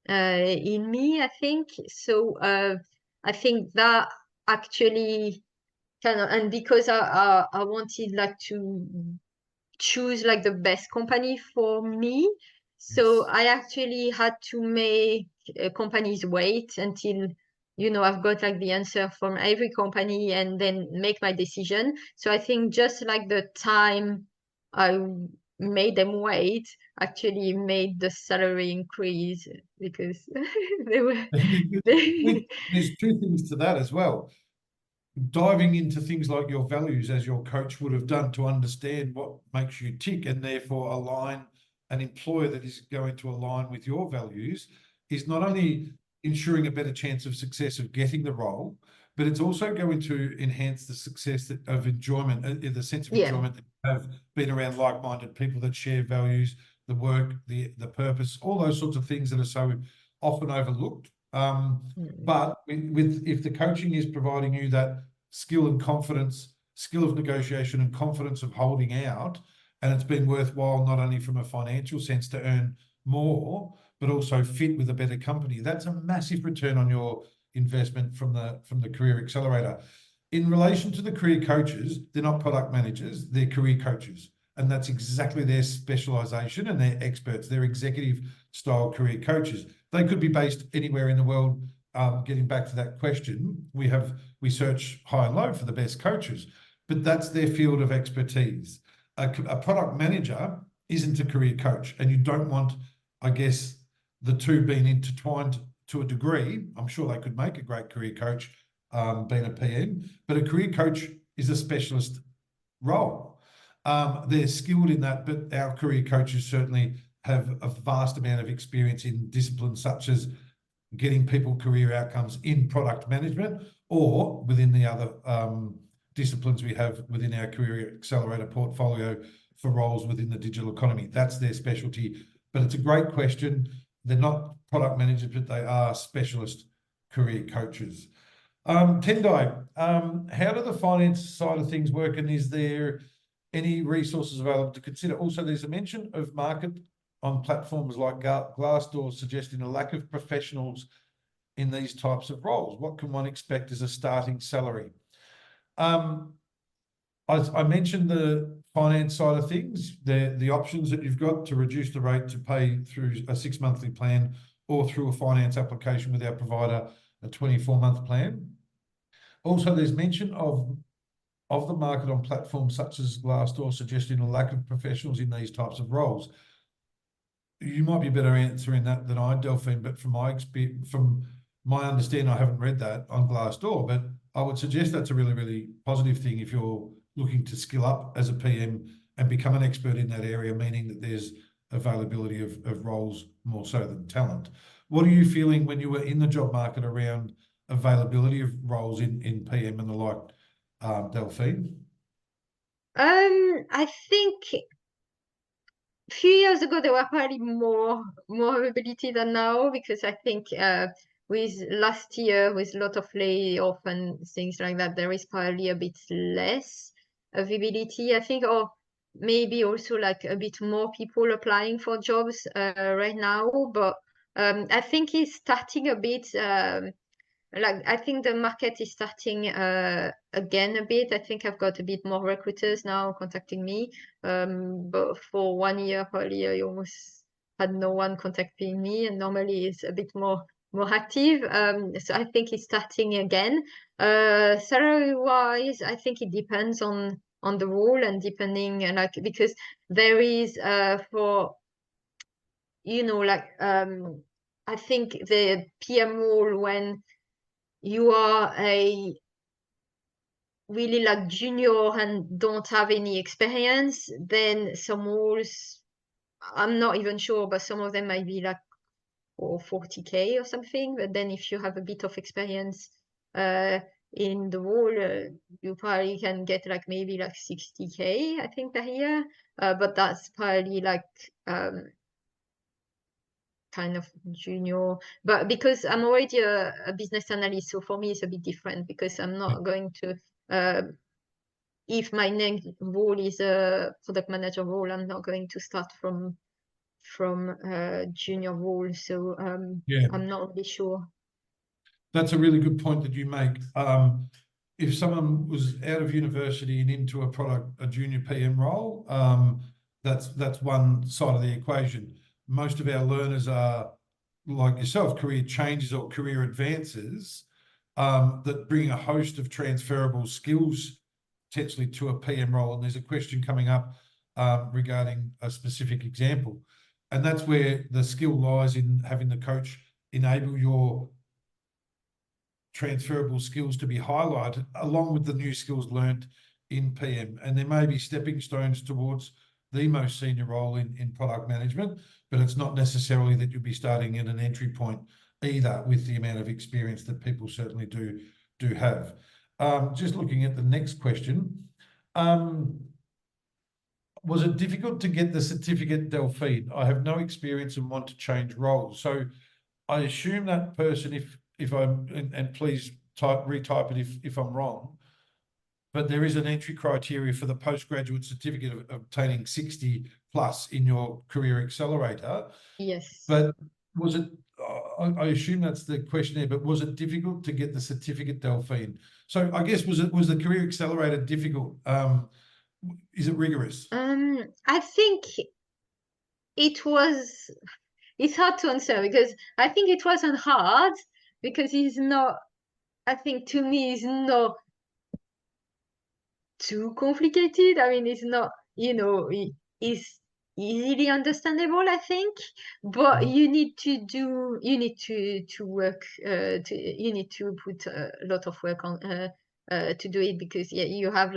in me, I think. So I think that actually kind of, and because I wanted like to choose like the best company for me, so I actually had to make companies wait until I've got like the answer from every company and then make my decision. So I think just like the time I made them wait actually made the salary increase, because they were There's two things to that as well. Diving into things like your values, as your coach would have done, to understand what makes you tick and therefore align an employer that is going to align with your values, is not only ensuring a better chance of success of getting the role, but it's also going to enhance the success of enjoyment, the sense of enjoyment that you have been around like-minded people that share values, the work, the purpose, all those sorts of things that are so often overlooked. But if the coaching is providing you that skill and confidence, skill of negotiation and confidence of holding out, and it's been worthwhile not only from a financial sense to earn more, but also fit with a better company, that's a massive return on your investment from the Career Accelerator. In relation to the career coaches, they're not product managers, they're career coaches. And that's exactly their specialization, and they're experts. They're executive style career coaches. They could be based anywhere in the world. Getting back to that question, we search high and low for the best coaches, but that's their field of expertise. A product manager isn't a career coach, and you don't want, I guess, the two being intertwined to a degree. I'm sure they could make a great career coach, being a PM, but a career coach is a specialist role. They're skilled in that, but our career coaches certainly have a vast amount of experience in disciplines such as getting people career outcomes in product management or within the other disciplines we have within our Career Accelerator portfolio for roles within the digital economy. That's their specialty. But it's a great question. They're not product managers, but they are specialist career coaches. Tendai, how do the finance side of things work, and is there any resources available to consider? Also, there's a mention of market on platforms like Glassdoor suggesting a lack of professionals in these types of roles. What can one expect as a starting salary? I mentioned the finance side of things, the options that you've got to reduce the rate to pay through a 6-monthly plan or through a finance application with our provider, a 24-month plan. Also, there's mention of the market on platforms such as Glassdoor suggesting a lack of professionals in these types of roles. You might be better answering that than I, Delphine, but from my experience, from my understanding, I haven't read that on Glassdoor, but I would suggest that's a really, really positive thing if you're looking to skill up as a PM and become an expert in that area, meaning that there's availability of roles more so than talent. What are you feeling when you were in the job market around availability of roles in PM and the like, Delphine? I think a few years ago there were probably more availability than now, because I think with last year with a lot of layoff and things like that, there is probably a bit less availability, I think, or maybe also like a bit more people applying for jobs right now. But I think it's starting a bit like, I think the market is starting again a bit. I think I've got a bit more recruiters now contacting me. But for 1 year, probably I almost had no one contacting me, and normally it's a bit more active. So I think it's starting again. Salary wise, I think it depends on the role, and depending, and like, because there is for, you know, like I think the PM role, when you are a really like junior and don't have any experience, then some roles, I'm not even sure, but some of them might be like for 40K or something. But then if you have a bit of experience in the role, you probably can get like maybe like 60K, I think, per year. But that's probably like kind of junior, but because I'm already a business analyst, so for me it's a bit different, because I'm not going to if my next role is a product manager role, I'm not going to start from junior role. So I'm not really sure. That's a really good point that you make. If someone was out of university and into a junior PM role, that's one side of the equation. Most of our learners are, like yourself, career changes or career advances that bring a host of transferable skills potentially to a PM role. And there's a question coming up regarding a specific example. And that's where the skill lies, in having the coach enable your transferable skills to be highlighted along with the new skills learned in PM. And there may be stepping stones towards the most senior role in product management, but it's not necessarily that you'll be starting at an entry point, either, with the amount of experience that people certainly do have. Just looking at the next question. Was it difficult to get the certificate, Delphine? I have no experience and want to change roles. So I assume that person, if I'm, and please retype it if I'm wrong, but there is an entry criteria for the postgraduate certificate of obtaining 60 plus in your career accelerator. Yes. But was it, I assume that's the question there, but was it difficult to get the certificate, Delphine? So I guess, was the career accelerator difficult? Is it rigorous? I think it's hard to answer, because I think it wasn't hard, because I think to me it's not too complicated. I mean, it's not, it's easily understandable, I think, but you need to work, you need to put a lot of work on to do it, because you have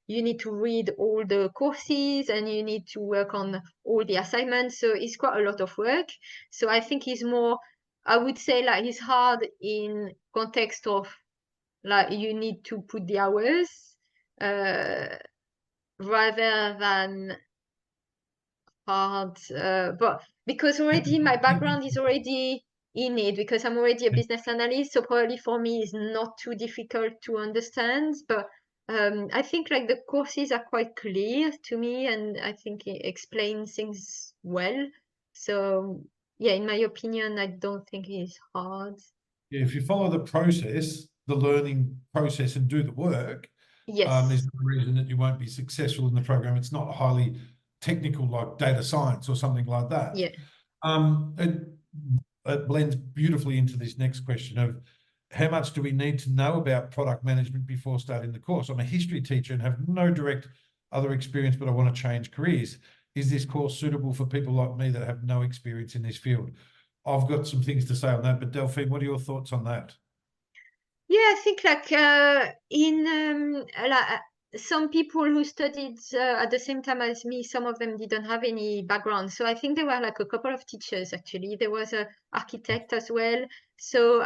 you need to read all the courses and you need to work on all the assignments, so it's quite a lot of work. So I think it's more, I would say, it's hard in context of you need to put the hours, rather than hard, but because already my background is already in it, because I'm already a business analyst, so probably for me it's not too difficult to understand. But I think the courses are quite clear to me, and I think it explains things well. So yeah, in my opinion, I don't think it's hard. Yeah, if you follow the process, the learning process, and do the work, Yes. there's no reason that you won't be successful in the program. It's not highly technical like data science or something like that. Yeah. It blends beautifully into this next question of how much do we need to know about product management before starting the course? I'm a history teacher and have no direct other experience, but I want to change careers. Is this course suitable for people like me that have no experience in this field? I've got some things to say on that, but Delphine, what are your thoughts on that? Yeah, I think some people who studied at the same time as me, some of them didn't have any background. So I think there were a couple of teachers, actually. There was an architect as well. So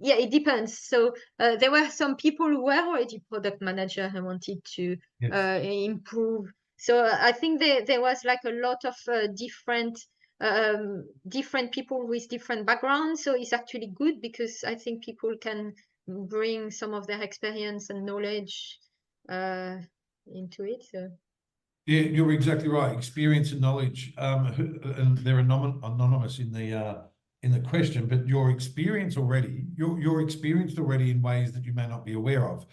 yeah, it depends. So there were some people who were already product manager and wanted to improve. So I think there was a lot of different people with different backgrounds. So it's actually good, because I think people can bring some of their experience and knowledge into it. So. Yeah, you're exactly right. Experience and knowledge, and they're anonymous in the question, but you're experienced already in ways that you may not be aware of.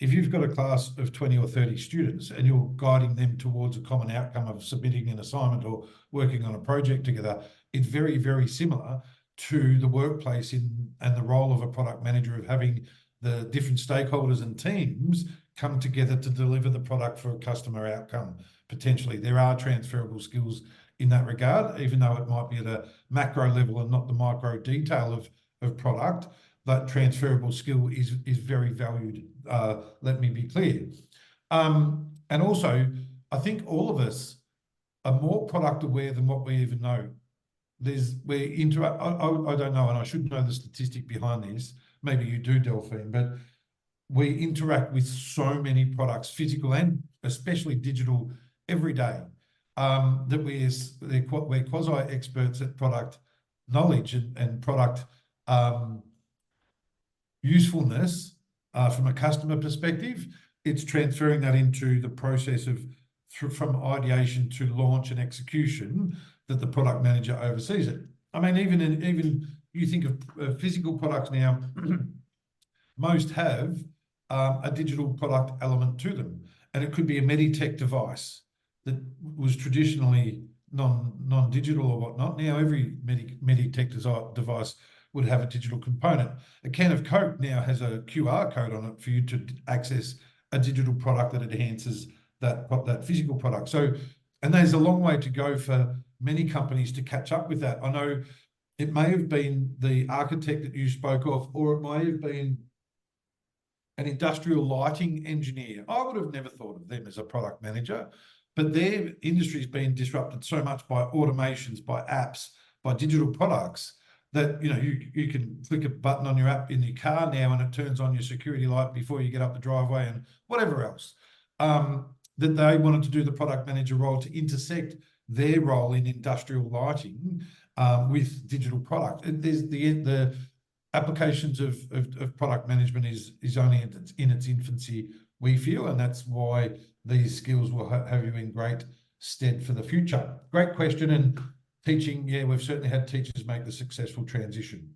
If you've got a class of 20 or 30 students and you're guiding them towards a common outcome of submitting an assignment or working on a project together, it's very, very similar to the workplace and the role of a product manager, of having the different stakeholders and teams come together to deliver the product for a customer outcome. Potentially, there are transferable skills in that regard, even though it might be at a macro level and not the micro detail of product. That transferable skill is very valued. Let me be clear. And also, I think all of us are more product aware than what we even know. I don't know, and I should know the statistic behind this. Maybe you do, Delphine, but we interact with so many products, physical and especially digital, every day, that we're quasi-experts at product knowledge and product usefulness from a customer perspective. It's transferring that into the process from ideation to launch and execution, that the product manager oversees it. I mean, even you think of physical products now, most have a digital product element to them, and it could be a Meditech device that was traditionally non-digital or whatnot. Now every Meditech device would have a digital component. A can of Coke now has a QR code on it for you to access a digital product that enhances that physical product. So, and there's a long way to go for many companies to catch up with that. I know it may have been the architect that you spoke of, or it may have been an industrial lighting engineer. I would have never thought of them as a product manager, but their industry's been disrupted so much by automations, by apps, by digital products, that, you know, you can click a button on your app in your car now and it turns on your security light before you get up the driveway and whatever else. That they wanted to do the product manager role to intersect their role in industrial lighting with digital product. There's the applications of product management is only in its infancy, we feel, and that's why these skills will have you in great stead for the future. Great question. And teaching, yeah, we've certainly had teachers make the successful transition.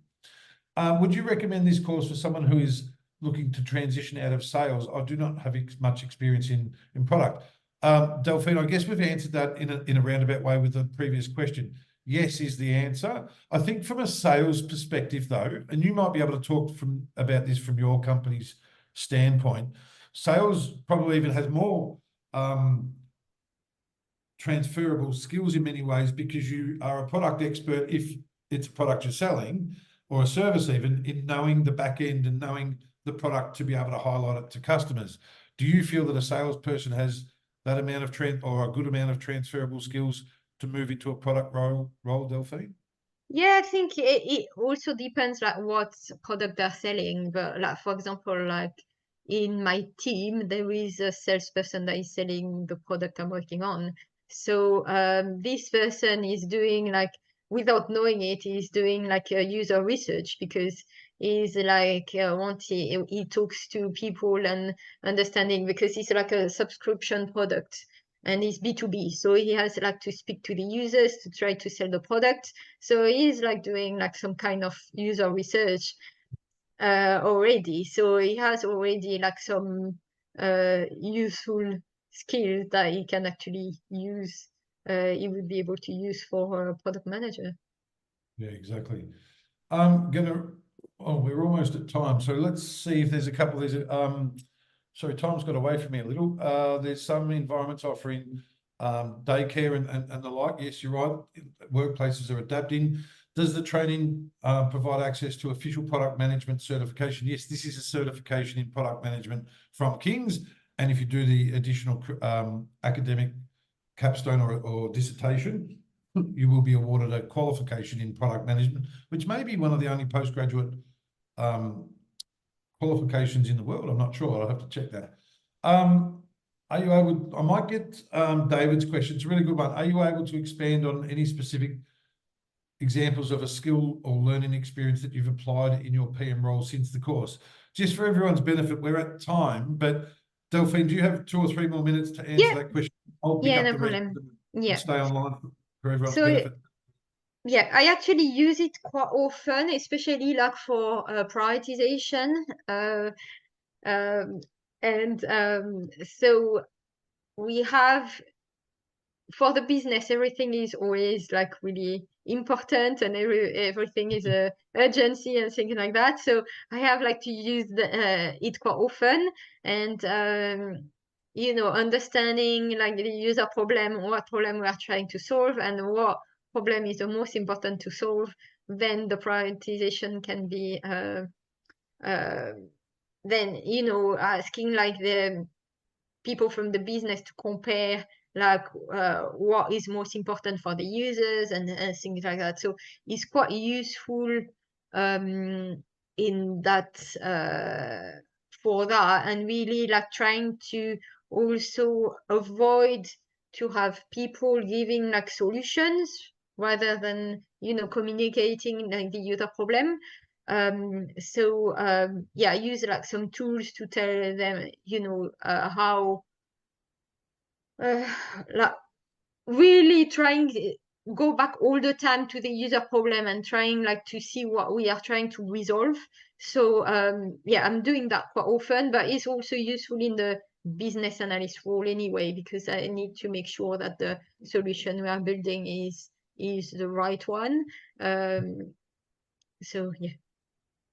Would you recommend this course for someone who is looking to transition out of sales? I do not have much experience in product. Delphine, I guess we've answered that in a roundabout way with the previous question. Yes is the answer. I think from a sales perspective, though, and you might be able to talk about this from your company's standpoint, sales probably even has more transferable skills in many ways, because you are a product expert if it's a product you're selling, or a service even, in knowing the back end and knowing the product to be able to highlight it to customers. Do you feel that a salesperson has that amount of or a good amount of transferable skills to move into a product role, Delphine? Yeah, I think it also depends like what product they're selling. But like, for example, like in my team, there is a salesperson that is selling the product I'm working on. So this person is doing, like, without knowing it, he's doing like a user research, because he's like once he talks to people and understanding, because it's like a subscription product and it's B2B. So he has like to speak to the users to try to sell the product. So he's like doing like some kind of user research already. So he has already like some useful skills that he can actually use. He would be able to use for a product manager. Yeah, exactly. We're almost at time. So let's see if there's a couple of these. Sorry, time's got away from me a little. There's some environments offering daycare and the like. Yes, you're right. Workplaces are adapting. Does the training provide access to official product management certification? Yes, this is a certification in product management from King's. And if you do the additional academic capstone or dissertation, you will be awarded a qualification in product management, which may be one of the only postgraduate qualifications in the world. I'm not sure. I'll have to check that. Are you able? I might get David's question. It's a really good one. Are you able to expand on any specific examples of a skill or learning experience that you've applied in your PM role since the course? Just for everyone's benefit, we're at time, but Delphine, do you have 2 or 3 more minutes to answer that question? I'll pick up no the rest problem. and stay online for everyone's So benefit. yeah, I actually use it quite often, especially like for prioritization. So we have, for the business, everything is always like really important, and everything is a urgency and things like that. So I have like to use it quite often, and you know, understanding like the user problem, what problem we are trying to solve, and what problem is the most important to solve. Then the prioritization can be then, you know, asking like the people from the business to compare like what is most important for the users and things like that. So it's quite useful in that for that, and really like trying to also avoid to have people giving like solutions rather than, you know, communicating like the user problem. Yeah, I use like some tools to tell them, you know, how like really trying go back all the time to the user problem and trying like to see what we are trying to resolve. So yeah, I'm doing that quite often, but it's also useful in the business analyst role anyway, because I need to make sure that the solution we are building is the right one. So yeah.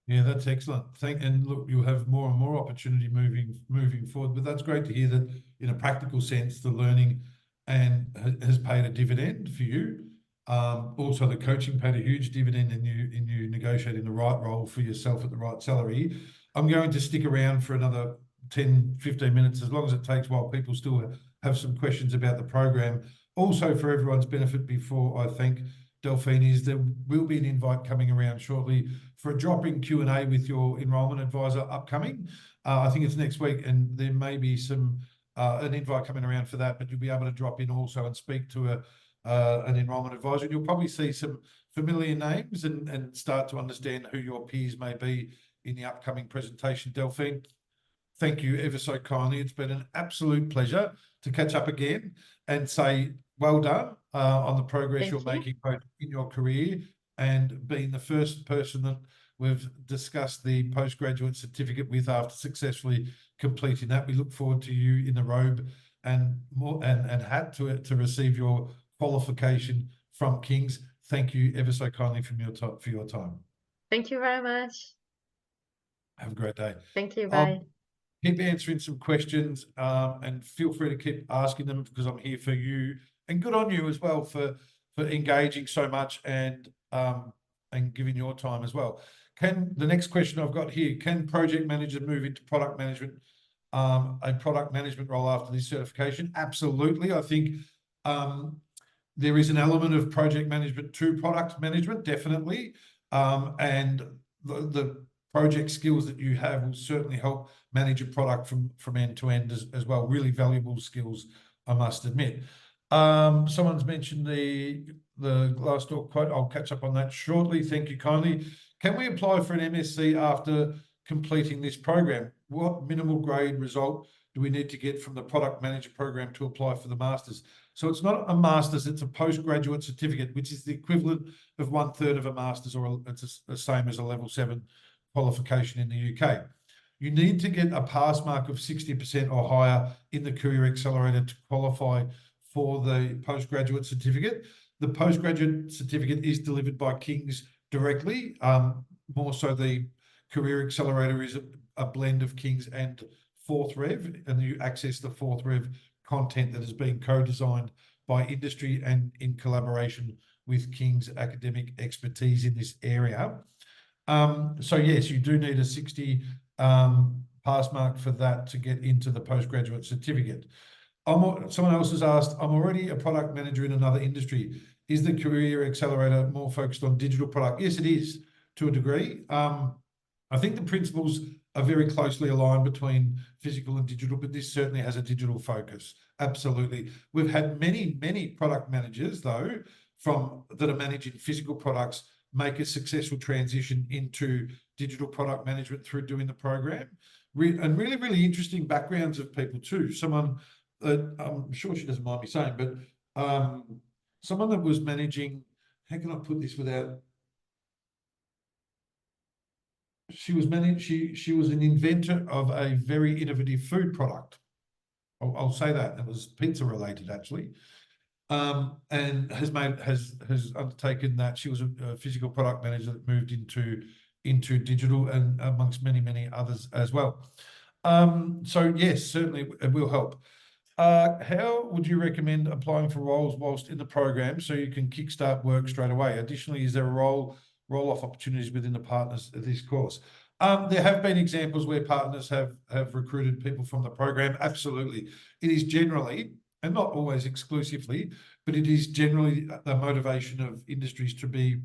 Yeah, that's excellent. And look, you'll have more and more opportunity moving forward. But that's great to hear that, in a practical sense, the learning has paid a dividend for you. Also, the coaching paid a huge dividend in you negotiating the right role for yourself at the right salary. I'm going to stick around for another 10, 15 minutes, as long as it takes, while people still have some questions about the program. Also, for everyone's benefit, before I thank Delphine, is there will be an invite coming around shortly for a drop-in Q&A with your enrolment advisor upcoming. I think it's next week, and there may be some an invite coming around for that, but you'll be able to drop in also and speak to an enrolment advisor. And you'll probably see some familiar names and start to understand who your peers may be in the upcoming presentation. Delphine, thank you ever so kindly. It's been an absolute pleasure to catch up again and say well done on the progress you're making both in your career and being the first person that we've discussed the postgraduate certificate with after successfully completing that. We look forward to you in the robe and hat to receive your qualification from King's. Thank you ever so kindly for your time. Thank you very much. Have a great day. Thank you. Bye. Keep answering some questions and feel free to keep asking them, because I'm here for you, and good on you as well for engaging so much and giving your time as well. The next question I've got here, can project managers move into product management, a product management role after this certification? Absolutely. I think there is an element of project management to product management, definitely. And the project skills that you have will certainly help manage a product from end to end as well. Really valuable skills, I must admit. Someone's mentioned the Glassdoor quote. I'll catch up on that shortly. Thank you kindly. Can we apply for an MSc after completing this program? What minimal grade result do we need to get from the product manager program to apply for the master's? So it's not a master's, it's a postgraduate certificate, which is the equivalent of 1/3 of a master's, or it's the same as a level 7 qualification in the UK. You need to get a pass mark of 60% or higher in the Career Accelerator to qualify for the postgraduate certificate. The postgraduate certificate is delivered by King's directly. More so, the Career Accelerator is a blend of King's and 4th Rev, and you access the 4th Rev content that has been co-designed by industry and in collaboration with King's academic expertise in this area. So yes, you do need a 60 pass mark for that to get into the postgraduate certificate. Someone else has asked, I'm already a product manager in another industry. Is the Career Accelerator more focused on digital product? Yes, it is, to a degree. I think the principles are very closely aligned between physical and digital, but this certainly has a digital focus. Absolutely. We've had many product managers, though, that are managing physical products, make a successful transition into digital product management through doing the program. And really interesting backgrounds of people too. Someone that I'm sure she doesn't mind me saying, but someone that was managing, how can I put this without, she was an inventor of a very innovative food product. I'll say that. It was pizza related, actually. And has undertaken that. She was a physical product manager that moved into digital, and amongst many others as well. So yes, certainly it will help. How would you recommend applying for roles whilst in the program so you can kickstart work straight away? Additionally, is there a roll-off opportunities within the partners of this course? There have been examples where partners have recruited people from the program. Absolutely. It is generally, and not always exclusively, but it is generally the motivation of industries to be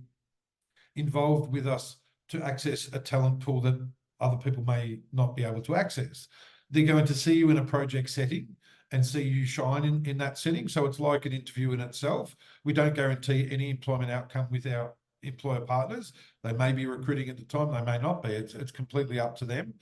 involved with us to access a talent pool that other people may not be able to access. They're going to see you in a project setting and see you shine in that setting. So it's like an interview in itself. We don't guarantee any employment outcome with our employer partners. They may be recruiting at the time, they may not be. It's completely up to them.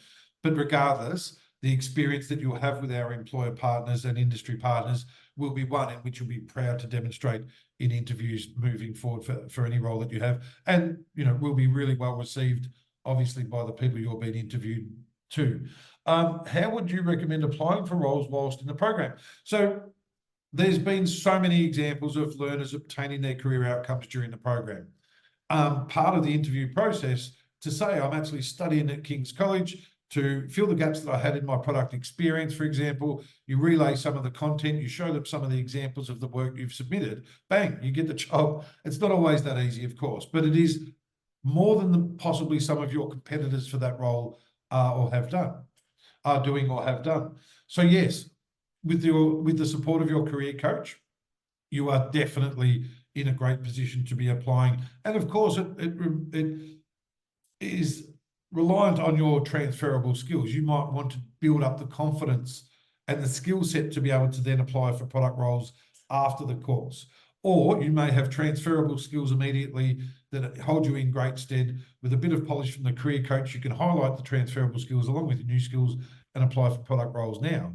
But regardless, the experience that you'll have with our employer partners and industry partners will be one in which you'll be proud to demonstrate in interviews moving forward for any role that you have. And, will be really well received, obviously, by the people you're being interviewed to. How would you recommend applying for roles whilst in the program? So there's been so many examples of learners obtaining their career outcomes during the program. Part of the interview process to say, I'm actually studying at King's College, to fill the gaps that I had in my product experience, for example, you relay some of the content, you show them some of the examples of the work you've submitted, bang, you get the job. It's not always that easy, of course, but it is more than possibly some of your competitors for that role are doing or have done. So yes, with the support of your career coach, you are definitely in a great position to be applying. And of course, it is reliant on your transferable skills. You might want to build up the confidence and the skill set to be able to then apply for product roles after the course. Or you may have transferable skills immediately that hold you in great stead. With a bit of polish from the career coach, you can highlight the transferable skills along with your new skills and apply for product roles now,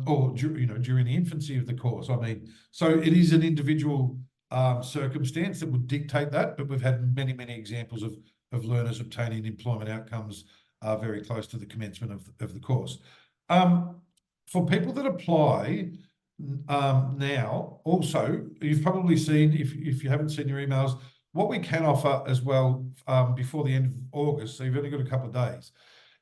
or during the infancy of the course. I mean, so it is an individual circumstance that would dictate that, but we've had many, many examples of learners obtaining employment outcomes very close to the commencement of the course. For people that apply now, also, you've probably seen, if you haven't seen your emails, what we can offer as well before the end of August, so you've only got a couple of days,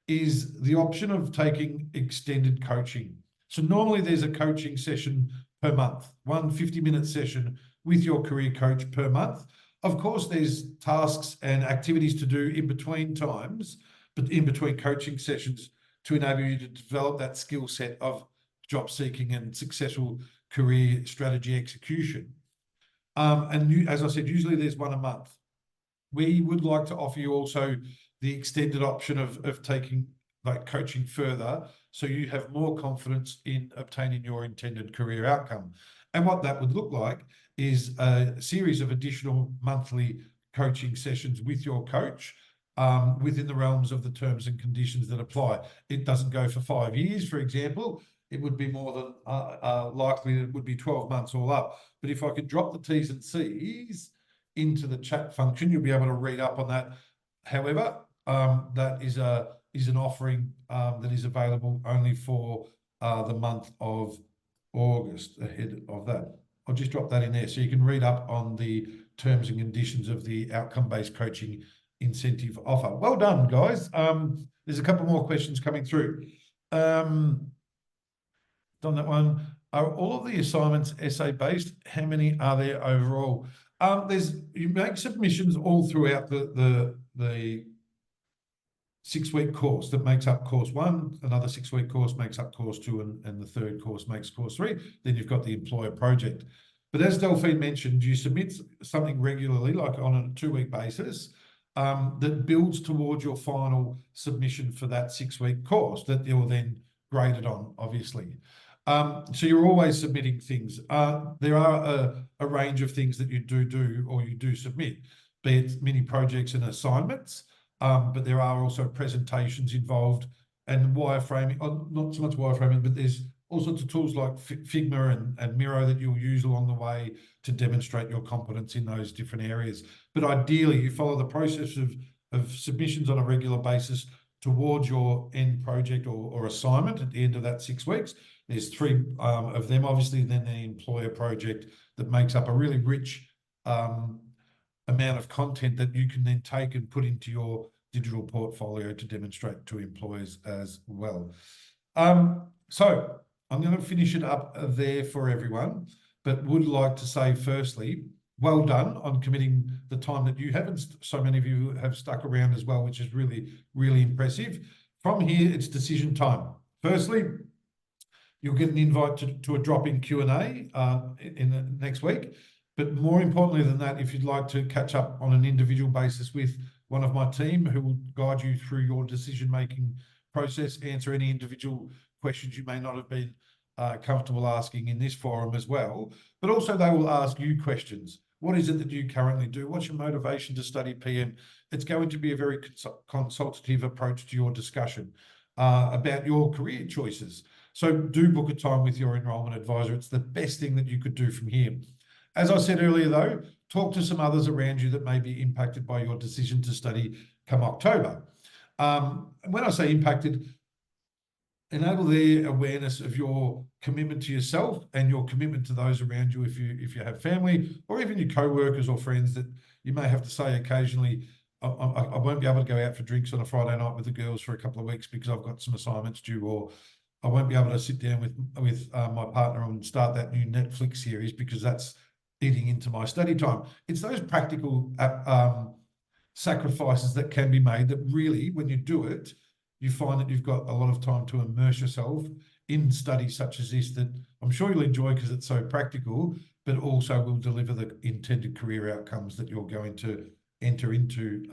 is the option of taking extended coaching. So normally there's a coaching session per month, one 50-minute session with your career coach per month. Of course, there's tasks and activities to do in between times, but in between coaching sessions to enable you to develop that skill set of job seeking and successful career strategy execution. As I said, usually there's one a month. We would like to offer you also the extended option of taking coaching further, so you have more confidence in obtaining your intended career outcome. And what that would look like is a series of additional monthly coaching sessions with your coach within the realms of the terms and conditions that apply. It doesn't go for 5 years, for example. It would be more than likely it would be 12 months all up. But if I could drop the T's and C's into the chat function, you'll be able to read up on that. However, that is an offering that is available only for the month of August ahead of that. I'll just drop that in there so you can read up on the terms and conditions of the outcome-based coaching incentive offer. Well done, guys. There's a couple more questions coming through. Done that one. Are all of the assignments essay-based? How many are there overall? You make submissions all throughout the 6-week course that makes up course 1, another 6-week course makes up course 2, and the third course makes course 3. Then you've got the employer project. But as Delphine mentioned, you submit something regularly, like on a 2-week basis, that builds towards your final submission for that 6-week course that you're then graded on, obviously. So you're always submitting things. There are a range of things that you do or you do submit, be it mini projects and assignments, but there are also presentations involved and wireframing, not so much wireframing, but there's all sorts of tools like Figma and Miro that you'll use along the way to demonstrate your competence in those different areas. But ideally, you follow the process of submissions on a regular basis towards your end project or assignment at the end of that 6 weeks. There's 3 of them, obviously, then the employer project that makes up a really rich amount of content that you can then take and put into your digital portfolio to demonstrate to employers as well. So I'm going to finish it up there for everyone, but would like to say firstly, well done on committing the time that you have, and so many of you have stuck around as well, which is really, really impressive. From here, it's decision time. Firstly, you'll get an invite to a drop-in Q&A in the next week. But more importantly than that, if you'd like to catch up on an individual basis with one of my team who will guide you through your decision-making process, answer any individual questions you may not have been comfortable asking in this forum as well. But also they will ask you questions. What is it that you currently do? What's your motivation to study PM? It's going to be a very consultative approach to your discussion about your career choices. So do book a time with your enrolment advisor. It's the best thing that you could do from here. As I said earlier, though, talk to some others around you that may be impacted by your decision to study come October. When I say impacted, enable their awareness of your commitment to yourself and your commitment to those around you if you have family or even your co-workers or friends that you may have to say occasionally, I won't be able to go out for drinks on a Friday night with the girls for a couple of weeks because I've got some assignments due, or I won't be able to sit down with my partner and start that new Netflix series because that's eating into my study time. It's those practical sacrifices that can be made that really, when you do it, you find that you've got a lot of time to immerse yourself in studies such as this that I'm sure you'll enjoy because it's so practical, but also will deliver the intended career outcomes that you're going to enter into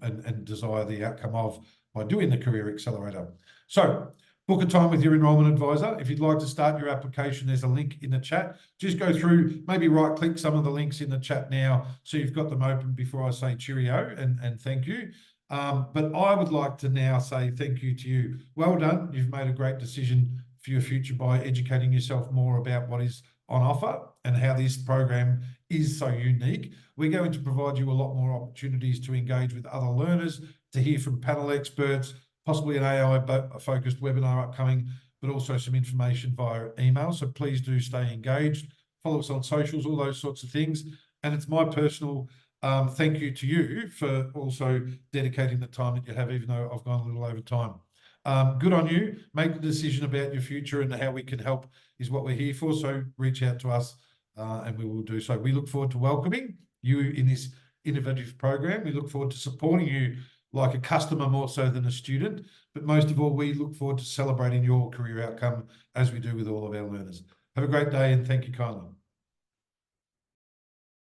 and desire the outcome of by doing the Career Accelerator. So book a time with your enrolment advisor. If you'd like to start your application, there's a link in the chat. Just go through, maybe right-click some of the links in the chat now so you've got them open before I say cheerio and thank you. But I would like to now say thank you to you. Well done. You've made a great decision for your future by educating yourself more about what is on offer and how this program is so unique. We're going to provide you a lot more opportunities to engage with other learners, to hear from panel experts, possibly an AI-focused webinar upcoming, but also some information via email. So please do stay engaged. Follow us on socials, all those sorts of things. And it's my personal thank you to you for also dedicating the time that you have, even though I've gone a little over time. Good on you. Make the decision about your future and how we can help is what we're here for. So reach out to us and we will do so. We look forward to welcoming you in this innovative program. We look forward to supporting you like a customer more so than a student. But most of all, we look forward to celebrating your career outcome as we do with all of our learners. Have a great day and thank you kindly.